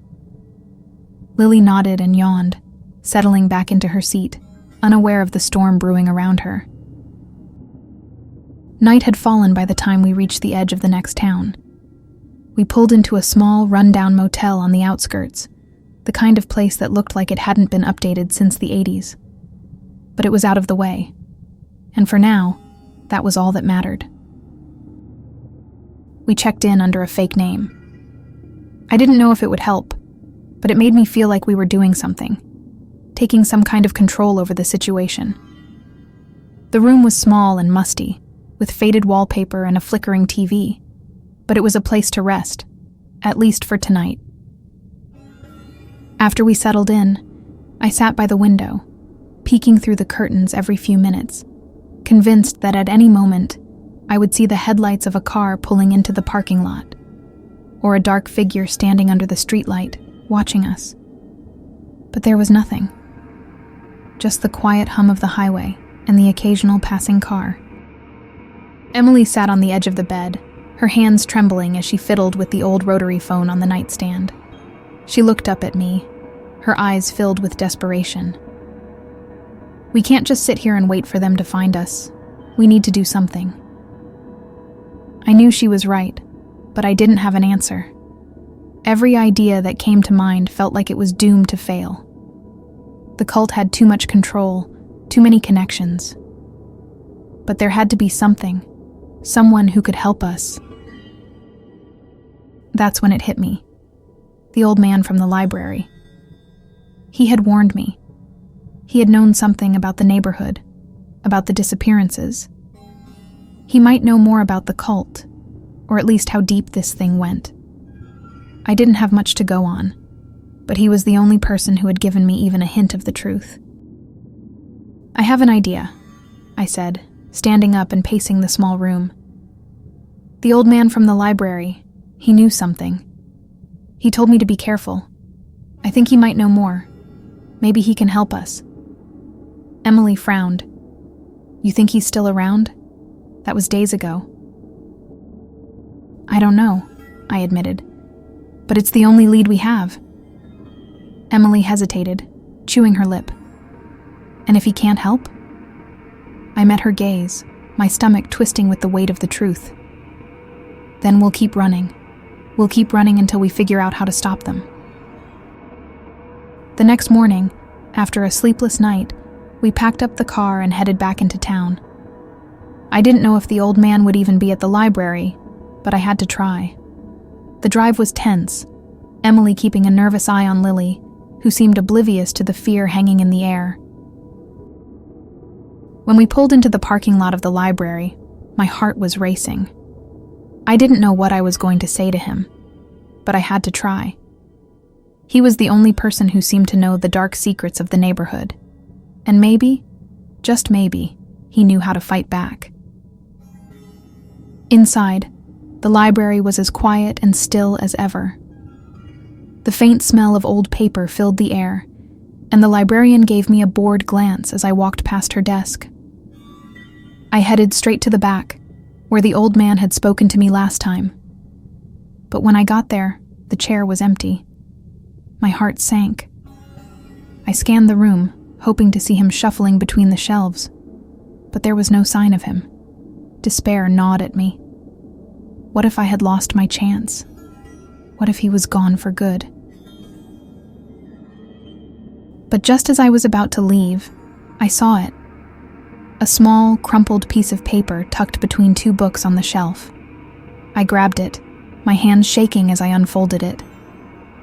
Lily nodded and yawned, settling back into her seat, unaware of the storm brewing around her. Night had fallen by the time we reached the edge of the next town. We pulled into a small, run-down motel on the outskirts, the kind of place that looked like it hadn't been updated since the 80s. But it was out of the way, and for now, that was all that mattered. We checked in under a fake name. I didn't know if it would help, but it made me feel like we were doing something, taking some kind of control over the situation. The room was small and musty, with faded wallpaper and a flickering TV, but it was a place to rest, at least for tonight. After we settled in, I sat by the window, peeking through the curtains every few minutes, convinced that at any moment, I would see the headlights of a car pulling into the parking lot, or a dark figure standing under the streetlight, watching us. But there was nothing. Just the quiet hum of the highway and the occasional passing car. Emily sat on the edge of the bed, her hands trembling as she fiddled with the old rotary phone on the nightstand. She looked up at me, her eyes filled with desperation. "We can't just sit here and wait for them to find us. We need to do something." I knew she was right, but I didn't have an answer. Every idea that came to mind felt like it was doomed to fail. The cult had too much control, too many connections. But there had to be something, someone who could help us. That's when it hit me. The old man from the library. He had warned me. He had known something about the neighborhood, about the disappearances. He might know more about the cult, or at least how deep this thing went. I didn't have much to go on, but he was the only person who had given me even a hint of the truth. "I have an idea," I said, standing up and pacing the small room. "The old man from the library, he knew something. He told me to be careful. I think he might know more. Maybe he can help us." Emily frowned. "You think he's still around? That was days ago." "I don't know," I admitted. "But it's the only lead we have." Emily hesitated, chewing her lip. "And if he can't help?" I met her gaze, my stomach twisting with the weight of the truth. "Then we'll keep running. We'll keep running until we figure out how to stop them." The next morning, after a sleepless night, we packed up the car and headed back into town. I didn't know if the old man would even be at the library, but I had to try. The drive was tense, Emily keeping a nervous eye on Lily, who seemed oblivious to the fear hanging in the air. When we pulled into the parking lot of the library, my heart was racing. I didn't know what I was going to say to him, but I had to try. He was the only person who seemed to know the dark secrets of the neighborhood, and maybe, just maybe, he knew how to fight back. Inside, the library was as quiet and still as ever. The faint smell of old paper filled the air, and the librarian gave me a bored glance as I walked past her desk. I headed straight to the back, where the old man had spoken to me last time. But when I got there, the chair was empty. My heart sank. I scanned the room, hoping to see him shuffling between the shelves, but there was no sign of him. Despair gnawed at me. What if I had lost my chance? What if he was gone for good? But just as I was about to leave, I saw it. a small, crumpled piece of paper tucked between two books on the shelf. I grabbed it, my hands shaking as I unfolded it.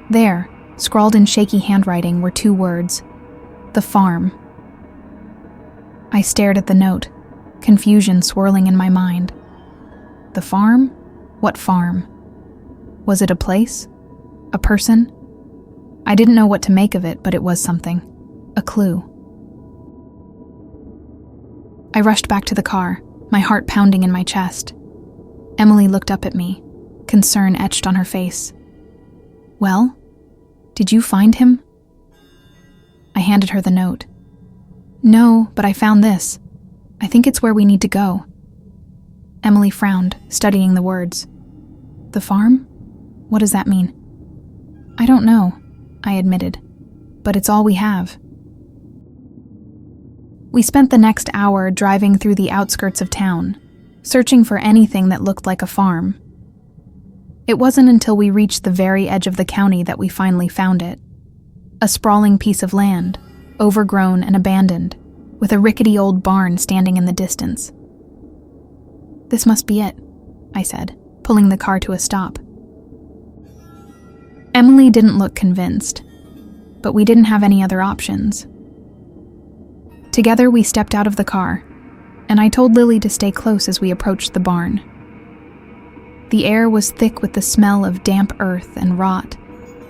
There, scrawled in shaky handwriting, were two words: "The farm." I stared at the note, confusion swirling in my mind. The farm? What farm? Was it a place? A person? I didn't know what to make of it, but it was something. A clue. I rushed back to the car, my heart pounding in my chest. Emily looked up at me, concern etched on her face. "Well, did you find him?" I handed her the note. "No, but I found this. I think it's where we need to go." Emily frowned, studying the words. "The farm? What does that mean?" "I don't know," I admitted, "but it's all we have." We spent the next hour driving through the outskirts of town, searching for anything that looked like a farm. It wasn't until we reached the very edge of the county that we finally found it. A sprawling piece of land, overgrown and abandoned, with a rickety old barn standing in the distance. "This must be it," I said, pulling the car to a stop. Emily didn't look convinced, but we didn't have any other options. Together we stepped out of the car, and I told Lily to stay close as we approached the barn. The air was thick with the smell of damp earth and rot,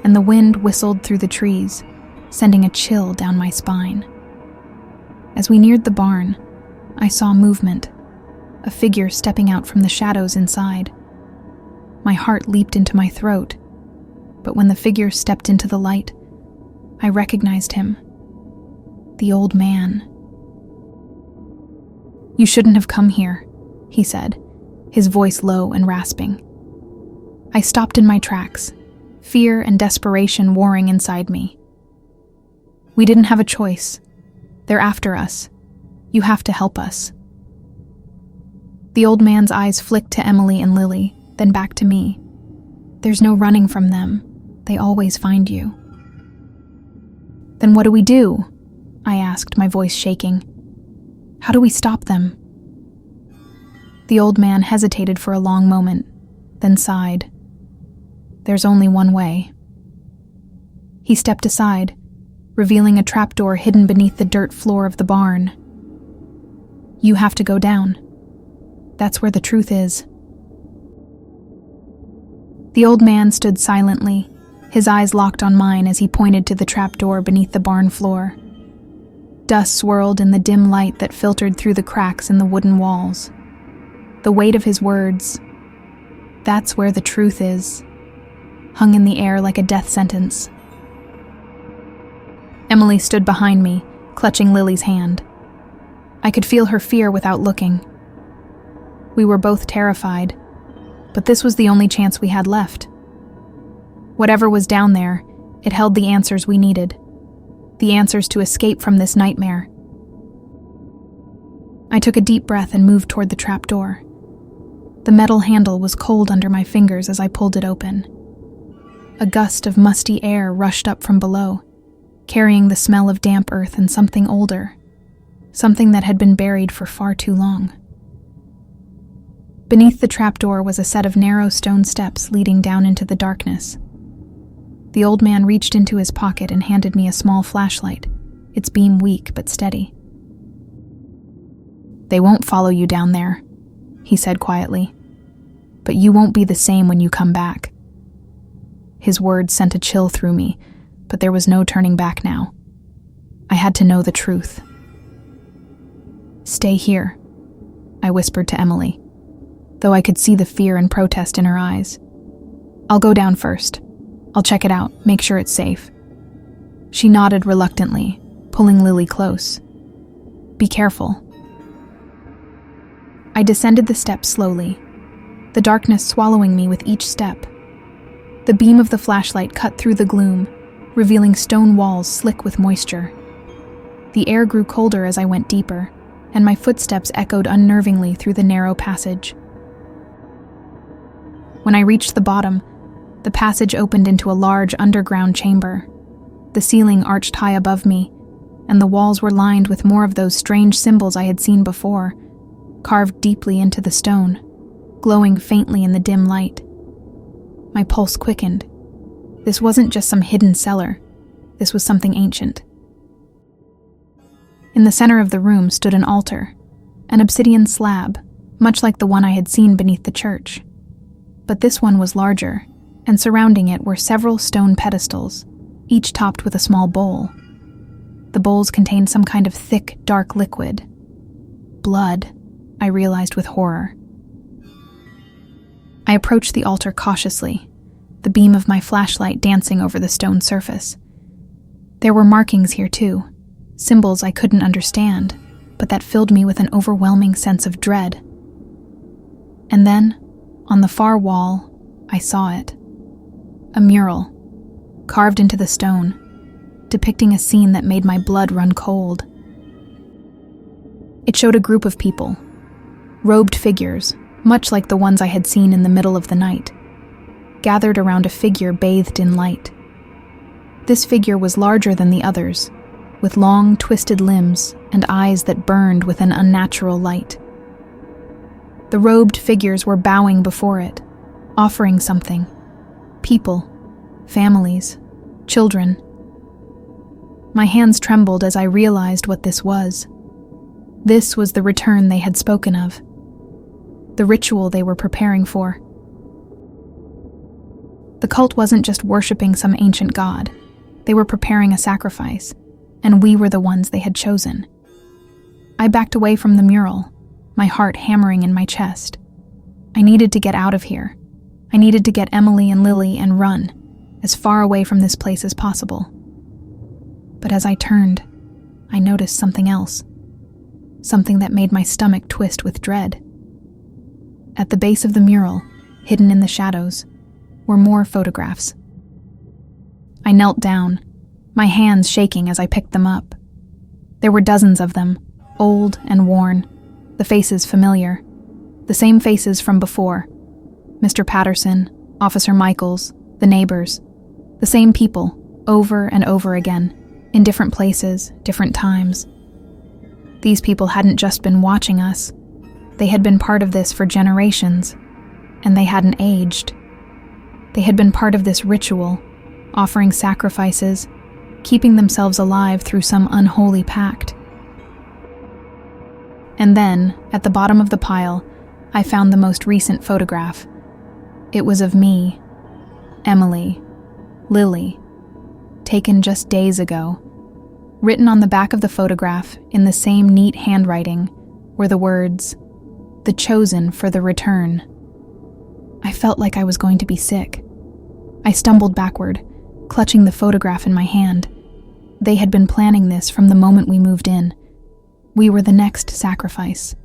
and the wind whistled through the trees, sending a chill down my spine. As we neared the barn, I saw movement, a figure stepping out from the shadows inside. My heart leaped into my throat, but when the figure stepped into the light, I recognized him. The old man. "You shouldn't have come here," he said, his voice low and rasping. I stopped in my tracks, fear and desperation warring inside me. "We didn't have a choice. They're after us. You have to help us." The old man's eyes flicked to Emily and Lily, then back to me. "There's no running from them. They always find you." "Then what do we do?" I asked, my voice shaking. "How do we stop them?" The old man hesitated for a long moment, then sighed. "There's only one way." He stepped aside, revealing a trapdoor hidden beneath the dirt floor of the barn. "You have to go down. That's where the truth is." The old man stood silently, his eyes locked on mine as he pointed to the trapdoor beneath the barn floor. Dust swirled in the dim light that filtered through the cracks in the wooden walls. The weight of his words, "That's where the truth is," hung in the air like a death sentence. Emily stood behind me, clutching Lily's hand. I could feel her fear without looking. We were both terrified, but this was the only chance we had left. Whatever was down there, it held the answers we needed. The answers to escape from this nightmare. I took a deep breath and moved toward the trapdoor. The metal handle was cold under my fingers as I pulled it open. A gust of musty air rushed up from below, carrying the smell of damp earth and something older, something that had been buried for far too long. Beneath the trapdoor was a set of narrow stone steps leading down into the darkness. The old man reached into his pocket and handed me a small flashlight, its beam weak but steady. "They won't follow you down there," he said quietly, "but you won't be the same when you come back." His words sent a chill through me, but there was no turning back now. I had to know the truth. "Stay here," I whispered to Emily, though I could see the fear and protest in her eyes. "I'll go down first. I'll check it out, make sure it's safe." She nodded reluctantly, pulling Lily close. "Be careful." I descended the steps slowly, the darkness swallowing me with each step. The beam of the flashlight cut through the gloom, revealing stone walls slick with moisture. The air grew colder as I went deeper, and my footsteps echoed unnervingly through the narrow passage. When I reached the bottom, the passage opened into a large underground chamber. The ceiling arched high above me, and the walls were lined with more of those strange symbols I had seen before, carved deeply into the stone, glowing faintly in the dim light. My pulse quickened. This wasn't just some hidden cellar. This was something ancient. In the center of the room stood an altar, an obsidian slab, much like the one I had seen beneath the church. But this one was larger, and surrounding it were several stone pedestals, each topped with a small bowl. The bowls contained some kind of thick, dark liquid. Blood, I realized with horror. I approached the altar cautiously, the beam of my flashlight dancing over the stone surface. There were markings here too, symbols I couldn't understand, but that filled me with an overwhelming sense of dread. And then, on the far wall, I saw it. A mural, carved into the stone, depicting a scene that made my blood run cold. It showed a group of people, robed figures, much like the ones I had seen in the middle of the night, gathered around a figure bathed in light. This figure was larger than the others, with long, twisted limbs and eyes that burned with an unnatural light. The robed figures were bowing before it, offering something. People, families, children. My hands trembled as I realized what this was. This was the return they had spoken of, the ritual they were preparing for. The cult wasn't just worshipping some ancient god. They were preparing a sacrifice, and we were the ones they had chosen. I backed away from the mural, my heart hammering in my chest. I needed to get out of here. I needed to get Emily and Lily and run, as far away from this place as possible. But as I turned, I noticed something else. Something that made my stomach twist with dread. At the base of the mural, hidden in the shadows, were more photographs. I knelt down, my hands shaking as I picked them up. There were dozens of them, old and worn, the faces familiar, the same faces from before. Mr. Patterson, Officer Michaels, the neighbors, the same people, over and over again, in different places, different times. These people hadn't just been watching us. They had been part of this for generations, and they hadn't aged. They had been part of this ritual, offering sacrifices, keeping themselves alive through some unholy pact. And then, at the bottom of the pile, I found the most recent photograph. It was of me, Emily, Lily, taken just days ago. Written on the back of the photograph, in the same neat handwriting, were the words, "The chosen for the return." I felt like I was going to be sick. I stumbled backward, clutching the photograph in my hand. They had been planning this from the moment we moved in. We were the next sacrifice.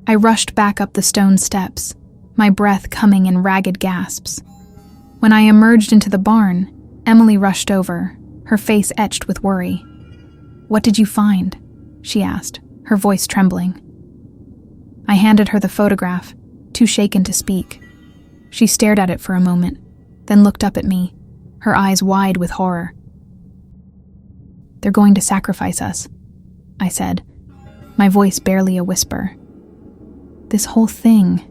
I rushed back up the stone steps, my breath coming in ragged gasps. When I emerged into the barn, Emily rushed over, her face etched with worry. "What did you find?" she asked, her voice trembling. I handed her the photograph, too shaken to speak. She stared at it for a moment, then looked up at me, her eyes wide with horror. "They're going to sacrifice us," I said, my voice barely a whisper. "This whole thing,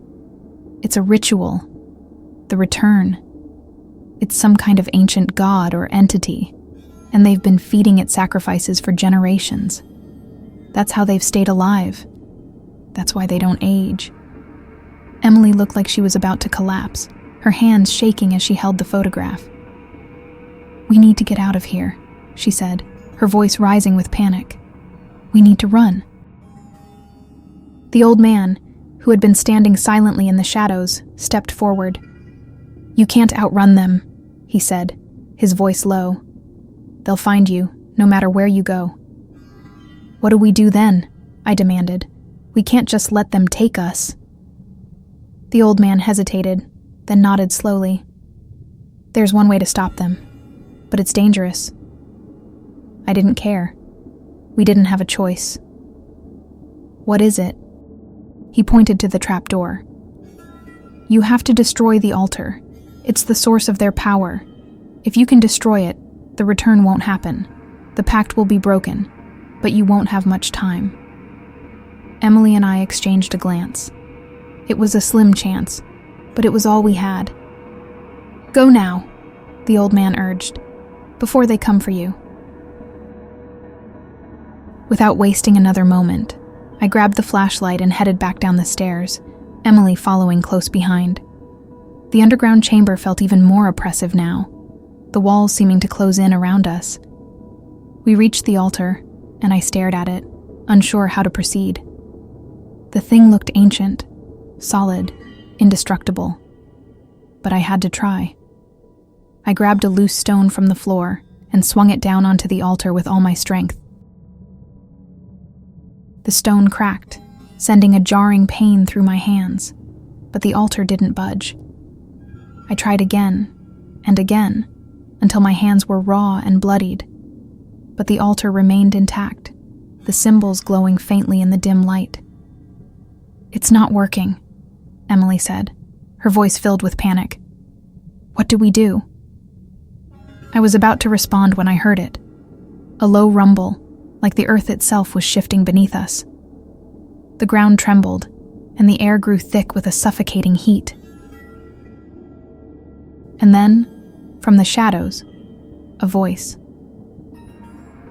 it's a ritual. The return. It's some kind of ancient god or entity, and they've been feeding it sacrifices for generations. That's how they've stayed alive. That's why they don't age." Emily looked like she was about to collapse, her hands shaking as she held the photograph. "We need to get out of here," she said, her voice rising with panic. "We need to run." The old man, who had been standing silently in the shadows, stepped forward. "You can't outrun them," he said, his voice low. "They'll find you, no matter where you go." "What do we do then?" I demanded. "We can't just let them take us." The old man hesitated, then nodded slowly. "There's one way to stop them, but it's dangerous." I didn't care. We didn't have a choice. "What is it?" He pointed to the trapdoor. "You have to destroy the altar. It's the source of their power. If you can destroy it, the return won't happen." The pact will be broken, but you won't have much time." Emily and I exchanged a glance. It was a slim chance, but it was all we had. "Go now," the old man urged, "before they come for you." Without wasting another moment, I grabbed the flashlight and headed back down the stairs, Emily following close behind. The underground chamber felt even more oppressive now, the walls seeming to close in around us. We reached the altar, and I stared at it, unsure how to proceed. The thing looked ancient, solid, indestructible. But I had to try. I grabbed a loose stone from the floor and swung it down onto the altar with all my strength. The stone cracked, sending a jarring pain through my hands, but the altar didn't budge. I tried again and again until my hands were raw and bloodied, but the altar remained intact, the symbols glowing faintly in the dim light. "It's not working," Emily said, her voice filled with panic. "What do we do?" I was about to respond when I heard it. A low rumble, like the earth itself was shifting beneath us. The ground trembled, and the air grew thick with a suffocating heat. And then, from the shadows, a voice.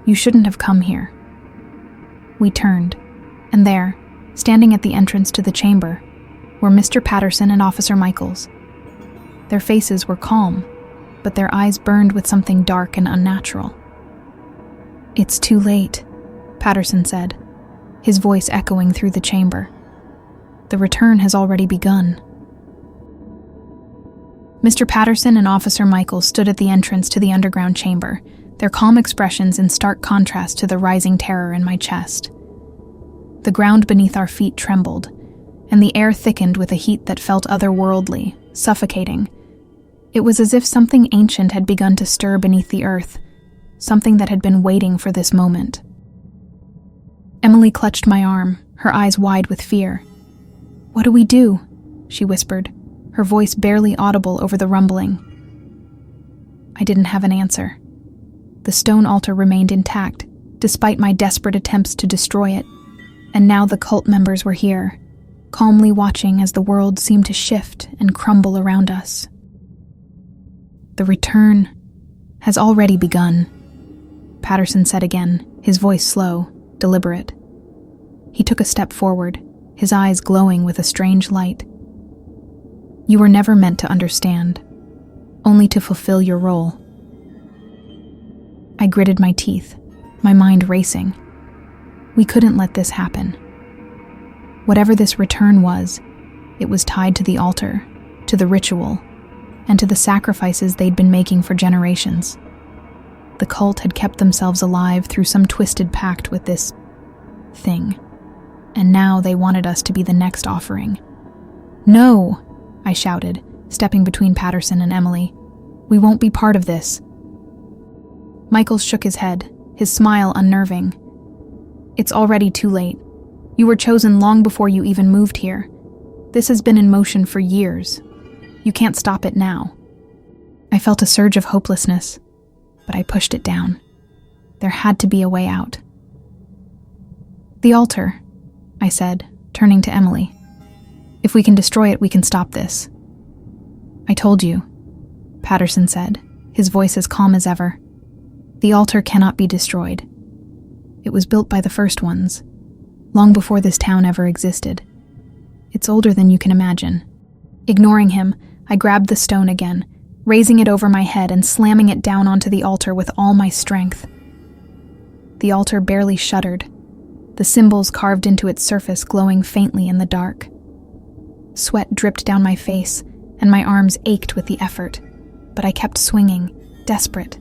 "You shouldn't have come here." We turned, and there, standing at the entrance to the chamber, were Mr. Patterson and Officer Michaels. Their faces were calm, but their eyes burned with something dark and unnatural. "It's too late," Patterson said, his voice echoing through the chamber. "The return has already begun." Mr. Patterson and Officer Michaels stood at the entrance to the underground chamber, their calm expressions in stark contrast to the rising terror in my chest. The ground beneath our feet trembled, and the air thickened with a heat that felt otherworldly, suffocating. It was as if something ancient had begun to stir beneath the earth, something that had been waiting for this moment. Emily clutched my arm, her eyes wide with fear. "What do we do?" she whispered, her voice barely audible over the rumbling. I didn't have an answer. The stone altar remained intact, despite my desperate attempts to destroy it, and now the cult members were here, calmly watching as the world seemed to shift and crumble around us. "The return has already begun," Patterson said again, his voice slow, deliberate. He took a step forward, his eyes glowing with a strange light. "You were never meant to understand, only to fulfill your role." I gritted my teeth, my mind racing. We couldn't let this happen. Whatever this return was, it was tied to the altar, to the ritual, and to the sacrifices they'd been making for generations. The cult had kept themselves alive through some twisted pact with this thing, and now they wanted us to be the next offering. "No!" I shouted, stepping between Patterson and Emily. "We won't be part of this." Michaels shook his head, his smile unnerving. "It's already too late. You were chosen long before you even moved here. This has been in motion for years. You can't stop it now." I felt a surge of hopelessness, but I pushed it down. There had to be a way out. "The altar," I said, turning to Emily. "If we can destroy it, we can stop this." "I told you," Patterson said, his voice as calm as ever. "The altar cannot be destroyed. It was built by the first ones, long before this town ever existed. It's older than you can imagine." Ignoring him, I grabbed the stone again, raising it over my head and slamming it down onto the altar with all my strength. The altar barely shuddered, the symbols carved into its surface glowing faintly in the dark. Sweat dripped down my face, and my arms ached with the effort, but I kept swinging, desperate.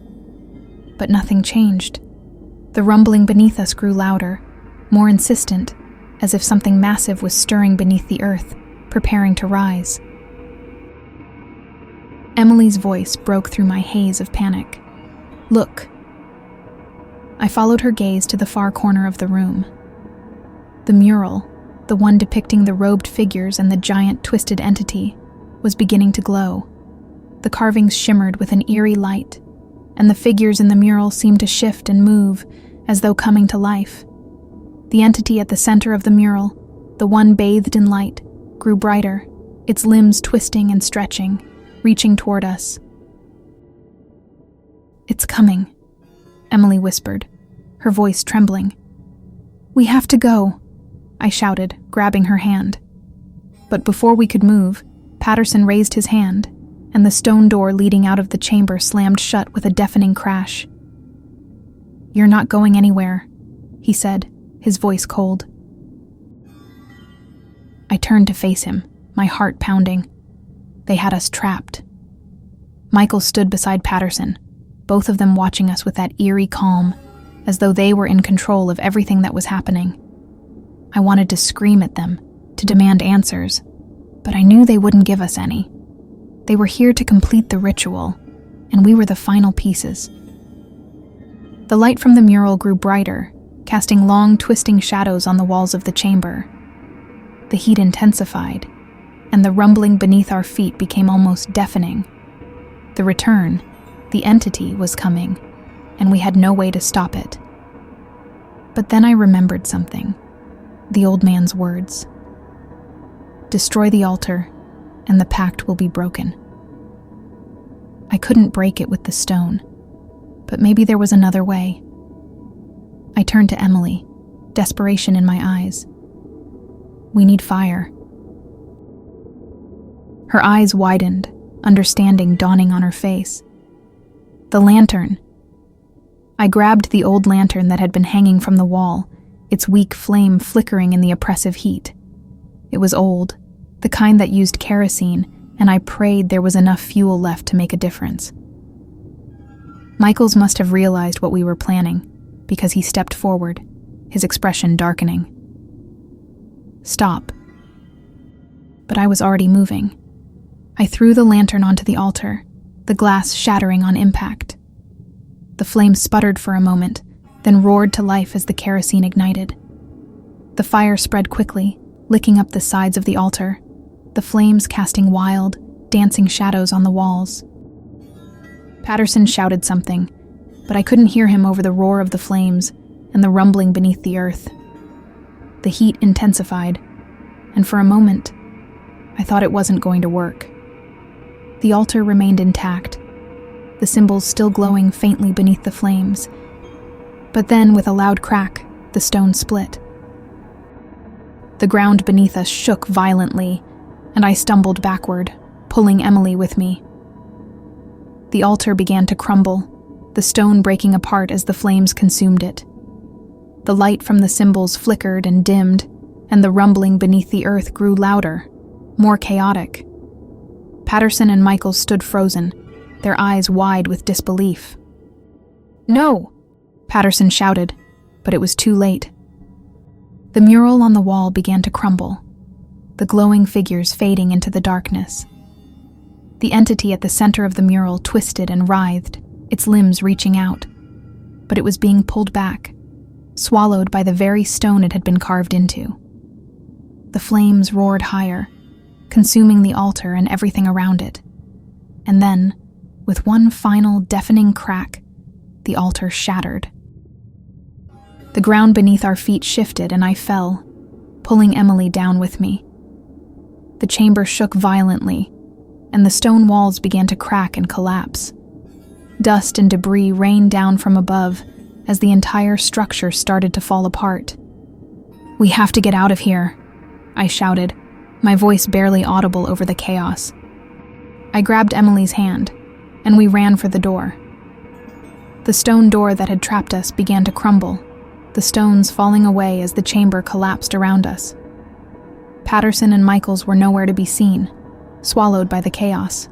But nothing changed. The rumbling beneath us grew louder, more insistent, as if something massive was stirring beneath the earth, preparing to rise. Emily's voice broke through my haze of panic. "Look." I followed her gaze to the far corner of the room. The mural, the one depicting the robed figures and the giant twisted entity, was beginning to glow. The carvings shimmered with an eerie light, and the figures in the mural seemed to shift and move as though coming to life. The entity at the center of the mural, the one bathed in light, grew brighter, its limbs twisting and stretching, reaching toward us. "It's coming," Emily whispered, her voice trembling. "We have to go," I shouted, grabbing her hand. But before we could move, Patterson raised his hand, and the stone door leading out of the chamber slammed shut with a deafening crash. "You're not going anywhere," he said, his voice cold. I turned to face him, my heart pounding. They had us trapped. Michael stood beside Patterson, both of them watching us with that eerie calm, as though they were in control of everything that was happening. I wanted to scream at them, to demand answers, but I knew they wouldn't give us any. They were here to complete the ritual, and we were the final pieces. The light from the mural grew brighter, casting long, twisting shadows on the walls of the chamber. The heat intensified, and the rumbling beneath our feet became almost deafening. The return, the entity, was coming, and we had no way to stop it. But then I remembered something, the old man's words. "Destroy the altar, and the pact will be broken." I couldn't break it with the stone, but maybe there was another way. I turned to Emily, desperation in my eyes. "We need fire." Her eyes widened, understanding dawning on her face. "The lantern." I grabbed the old lantern that had been hanging from the wall, its weak flame flickering in the oppressive heat. It was old, the kind that used kerosene, and I prayed there was enough fuel left to make a difference. Michaels must have realized what we were planning, because he stepped forward, his expression darkening. "Stop." But I was already moving. I threw the lantern onto the altar, the glass shattering on impact. The flame sputtered for a moment, then roared to life as the kerosene ignited. The fire spread quickly, licking up the sides of the altar, the flames casting wild, dancing shadows on the walls. Patterson shouted something, but I couldn't hear him over the roar of the flames and the rumbling beneath the earth. The heat intensified, and for a moment, I thought it wasn't going to work. The altar remained intact, the symbols still glowing faintly beneath the flames. But then, with a loud crack, the stone split. The ground beneath us shook violently, and I stumbled backward, pulling Emily with me. The altar began to crumble, the stone breaking apart as the flames consumed it. The light from the symbols flickered and dimmed, and the rumbling beneath the earth grew louder, more chaotic. Patterson and Michael stood frozen, their eyes wide with disbelief. "No!" Patterson shouted, but it was too late. The mural on the wall began to crumble, the glowing figures fading into the darkness. The entity at the center of the mural twisted and writhed, its limbs reaching out, but it was being pulled back, swallowed by the very stone it had been carved into. The flames roared higher, consuming the altar and everything around it. And then, with one final deafening crack, the altar shattered. The ground beneath our feet shifted and I fell, pulling Emily down with me. The chamber shook violently, and the stone walls began to crack and collapse. Dust and debris rained down from above as the entire structure started to fall apart. "We have to get out of here," I shouted, my voice barely audible over the chaos. I grabbed Emily's hand, and we ran for the door. The stone door that had trapped us began to crumble, the stones falling away as the chamber collapsed around us. Patterson and Michaels were nowhere to be seen, swallowed by the chaos.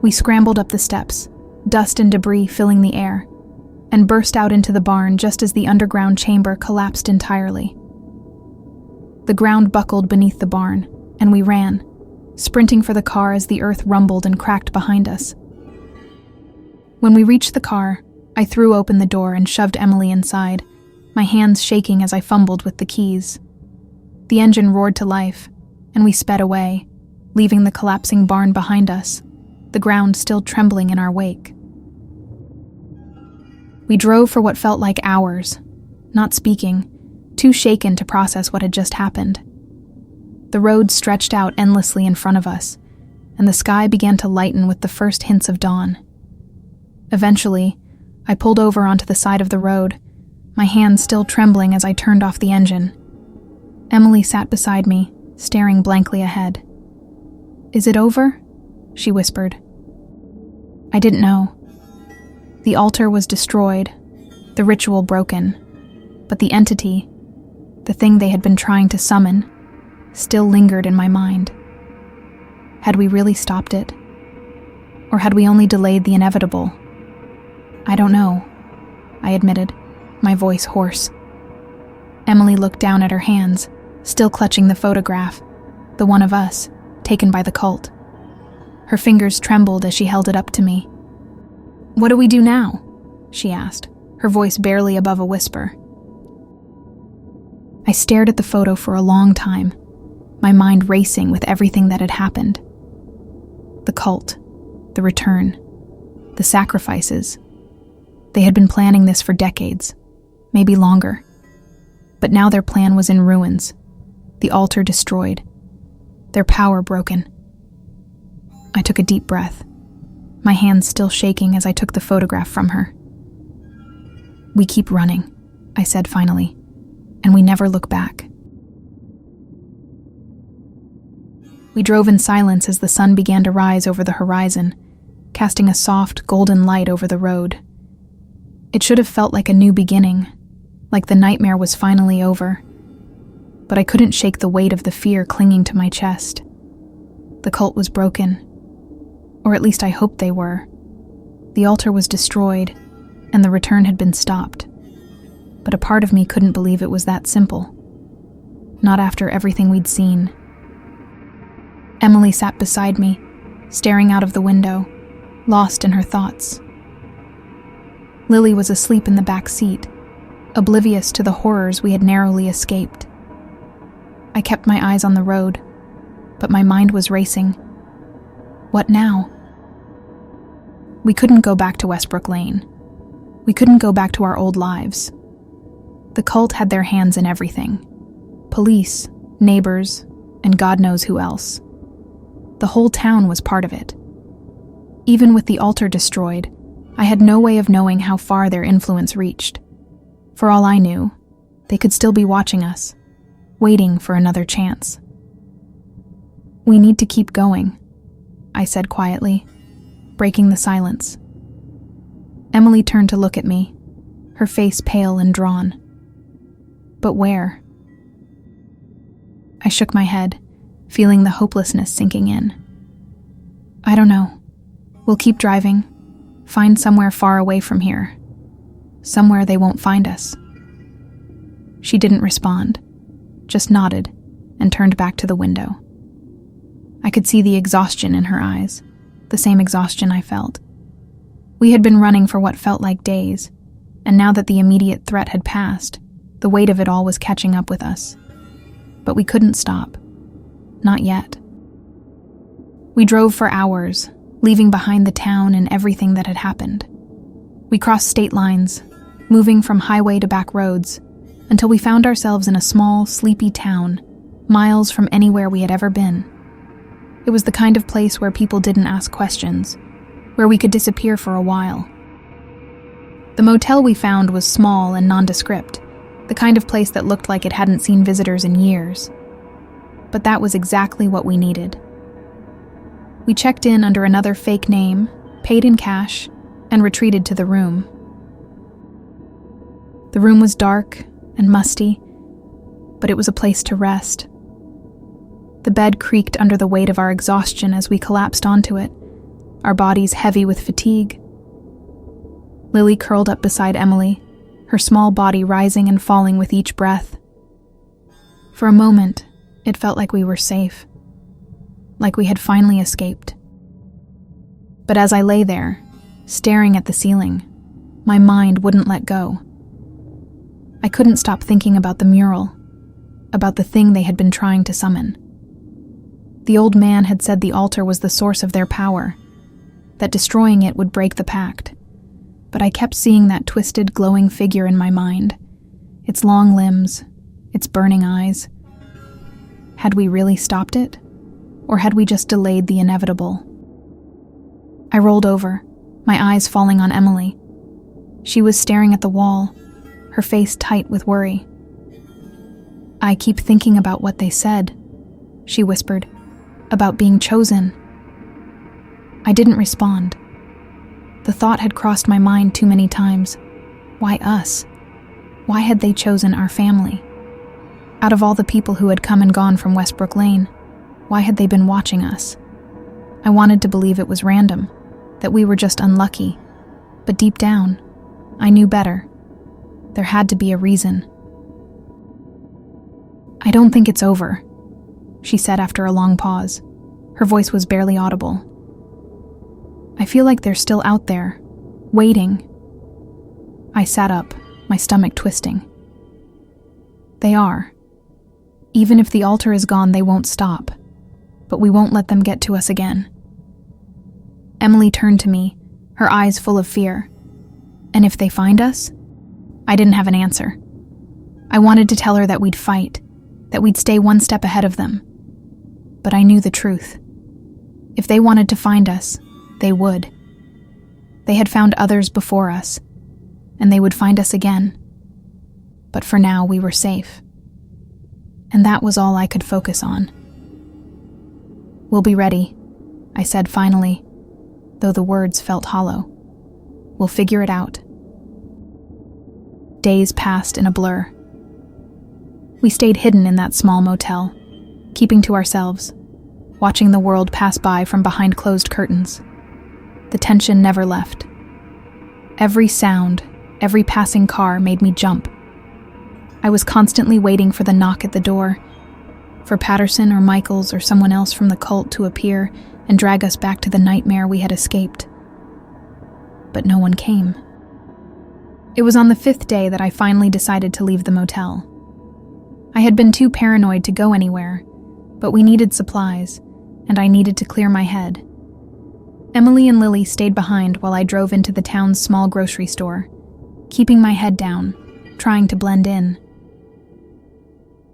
We scrambled up the steps, dust and debris filling the air, and burst out into the barn just as the underground chamber collapsed entirely. The ground buckled beneath the barn, and we ran, sprinting for the car as the earth rumbled and cracked behind us. When we reached the car, I threw open the door and shoved Emily inside, my hands shaking as I fumbled with the keys. The engine roared to life, and we sped away, leaving the collapsing barn behind us, the ground still trembling in our wake. We drove for what felt like hours, not speaking, too shaken to process what had just happened. The road stretched out endlessly in front of us, and the sky began to lighten with the first hints of dawn. Eventually, I pulled over onto the side of the road, my hands still trembling as I turned off the engine. Emily sat beside me, staring blankly ahead. "Is it over?" she whispered. I didn't know. The altar was destroyed, the ritual broken, but the entity, the thing they had been trying to summon, still lingered in my mind. Had we really stopped it? Or had we only delayed the inevitable? I don't know, I admitted, my voice hoarse. Emily looked down at her hands, still clutching the photograph, the one of us, taken by the cult. Her fingers trembled as she held it up to me. "What do we do now?" she asked, her voice barely above a whisper. I stared at the photo for a long time, my mind racing with everything that had happened. The cult, the return, the sacrifices. They had been planning this for decades, maybe longer. But now their plan was in ruins, the altar destroyed, their power broken. I took a deep breath, my hands still shaking as I took the photograph from her. "We keep running," I said finally, "and we never look back." We drove in silence as the sun began to rise over the horizon, casting a soft, golden light over the road. It should have felt like a new beginning, like the nightmare was finally over. But I couldn't shake the weight of the fear clinging to my chest. The cult was broken. Or at least I hoped they were. The altar was destroyed, and the return had been stopped. But a part of me couldn't believe it was that simple. Not after everything we'd seen. Emily sat beside me, staring out of the window, lost in her thoughts. Lily was asleep in the back seat, oblivious to the horrors we had narrowly escaped. I kept my eyes on the road, but my mind was racing. What now? We couldn't go back to Westbrook Lane. We couldn't go back to our old lives. The cult had their hands in everything. Police, neighbors, and God knows who else. The whole town was part of it. Even with the altar destroyed, I had no way of knowing how far their influence reached. For all I knew, they could still be watching us, waiting for another chance. "We need to keep going," I said quietly, breaking the silence. Emily turned to look at me, her face pale and drawn. "But where?" I shook my head, feeling the hopelessness sinking in. "I don't know. We'll keep driving, find somewhere far away from here. Somewhere they won't find us." She didn't respond, just nodded and turned back to the window. I could see the exhaustion in her eyes, the same exhaustion I felt. We had been running for what felt like days, and now that the immediate threat had passed, the weight of it all was catching up with us. But we couldn't stop. Not yet. We drove for hours, leaving behind the town and everything that had happened. We crossed state lines, moving from highway to back roads, until we found ourselves in a small, sleepy town, miles from anywhere we had ever been. It was the kind of place where people didn't ask questions, where we could disappear for a while. The motel we found was small and nondescript, the kind of place that looked like it hadn't seen visitors in years. But that was exactly what we needed. We checked in under another fake name, paid in cash, and retreated to the room. The room was dark and musty, but it was a place to rest. The bed creaked under the weight of our exhaustion as we collapsed onto it, our bodies heavy with fatigue. Lily curled up beside Emily, her small body rising and falling with each breath. For a moment, it felt like we were safe, like we had finally escaped. But as I lay there, staring at the ceiling, my mind wouldn't let go. I couldn't stop thinking about the mural, about the thing they had been trying to summon. The old man had said the altar was the source of their power, that destroying it would break the pact. but I kept seeing that twisted, glowing figure in my mind. Its long limbs, its burning eyes. Had we really stopped it? Or had we just delayed the inevitable? I rolled over, my eyes falling on Emily. She was staring at the wall, her face tight with worry. "I keep thinking about what they said," she whispered, "about being chosen." I didn't respond. The thought had crossed my mind too many times. Why us? Why had they chosen our family? Out of all the people who had come and gone from Westbrook Lane, why had they been watching us? I wanted to believe it was random, that we were just unlucky, but deep down, I knew better. There had to be a reason. "I don't think it's over," she said after a long pause. Her voice was barely audible. "I feel like they're still out there, waiting." I sat up, my stomach twisting. "They are. Even if the altar is gone, they won't stop. But we won't let them get to us again." Emily turned to me, her eyes full of fear. "And if they find us?" I didn't have an answer. I wanted to tell her that we'd fight, that we'd stay one step ahead of them. But I knew the truth. If they wanted to find us, they would. They had found others before us, and they would find us again. But for now, we were safe. And that was all I could focus on. "We'll be ready," I said finally, though the words felt hollow. "We'll figure it out." Days passed in a blur. We stayed hidden in that small motel, keeping to ourselves, watching the world pass by from behind closed curtains. The tension never left. Every sound, every passing car made me jump. I was constantly waiting for the knock at the door, for Patterson or Michaels or someone else from the cult to appear and drag us back to the nightmare we had escaped. But no one came. It was on the 5th day that I finally decided to leave the motel. I had been too paranoid to go anywhere, but we needed supplies, and I needed to clear my head. Emily and Lily stayed behind while I drove into the town's small grocery store, keeping my head down, trying to blend in.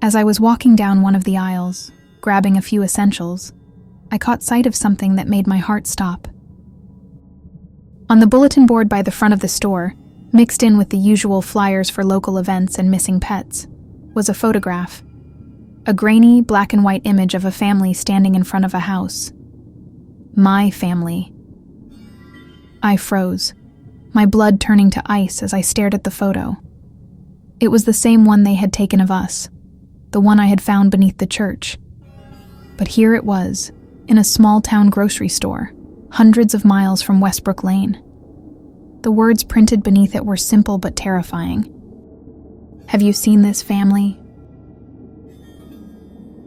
As I was walking down one of the aisles, grabbing a few essentials, I caught sight of something that made my heart stop. On the bulletin board by the front of the store, mixed in with the usual flyers for local events and missing pets, was a photograph. A grainy, black and white image of a family standing in front of a house. My family. I froze, my blood turning to ice as I stared at the photo. It was the same one they had taken of us, the one I had found beneath the church. But here it was, in a small-town grocery store, hundreds of miles from Westbrook Lane. The words printed beneath it were simple but terrifying. "Have you seen this family?"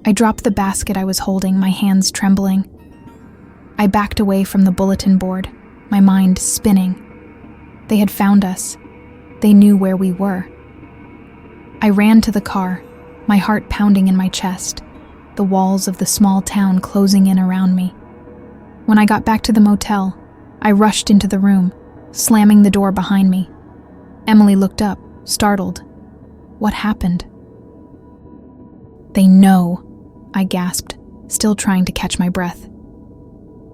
I dropped the basket I was holding, my hands trembling. I backed away from the bulletin board, my mind spinning. They had found us. They knew where we were. I ran to the car, my heart pounding in my chest, the walls of the small town closing in around me. When I got back to the motel, I rushed into the room, slamming the door behind me. Emily looked up, startled. What happened? "They know," I gasped, still trying to catch my breath.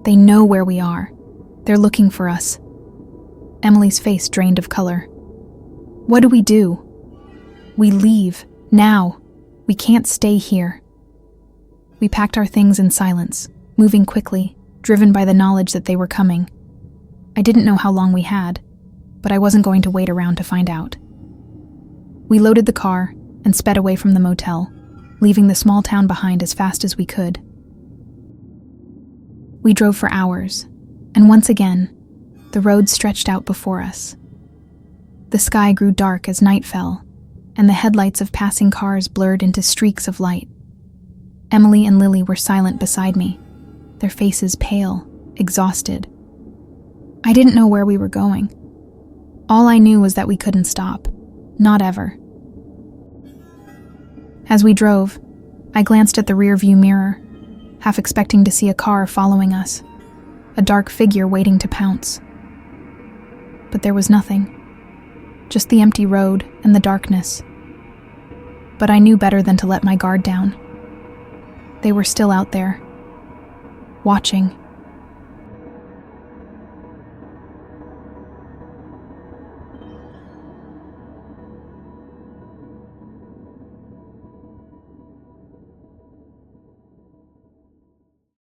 "They know where we are. They're looking for us." Emily's face drained of color. "What do we do?" "We leave, now. We can't stay here." We packed our things in silence, moving quickly, driven by the knowledge that they were coming. I didn't know how long we had, but I wasn't going to wait around to find out. We loaded the car and sped away from the motel, leaving the small town behind as fast as we could. We drove for hours, and once again, the road stretched out before us. The sky grew dark as night fell, and the headlights of passing cars blurred into streaks of light. Emily and Lily were silent beside me, their faces pale, exhausted. I didn't know where we were going. All I knew was that we couldn't stop, not ever. As we drove, I glanced at the rearview mirror, half expecting to see a car following us, a dark figure waiting to pounce. but there was nothing. Just the empty road and the darkness. But I knew better than to let my guard down. They were still out there, watching,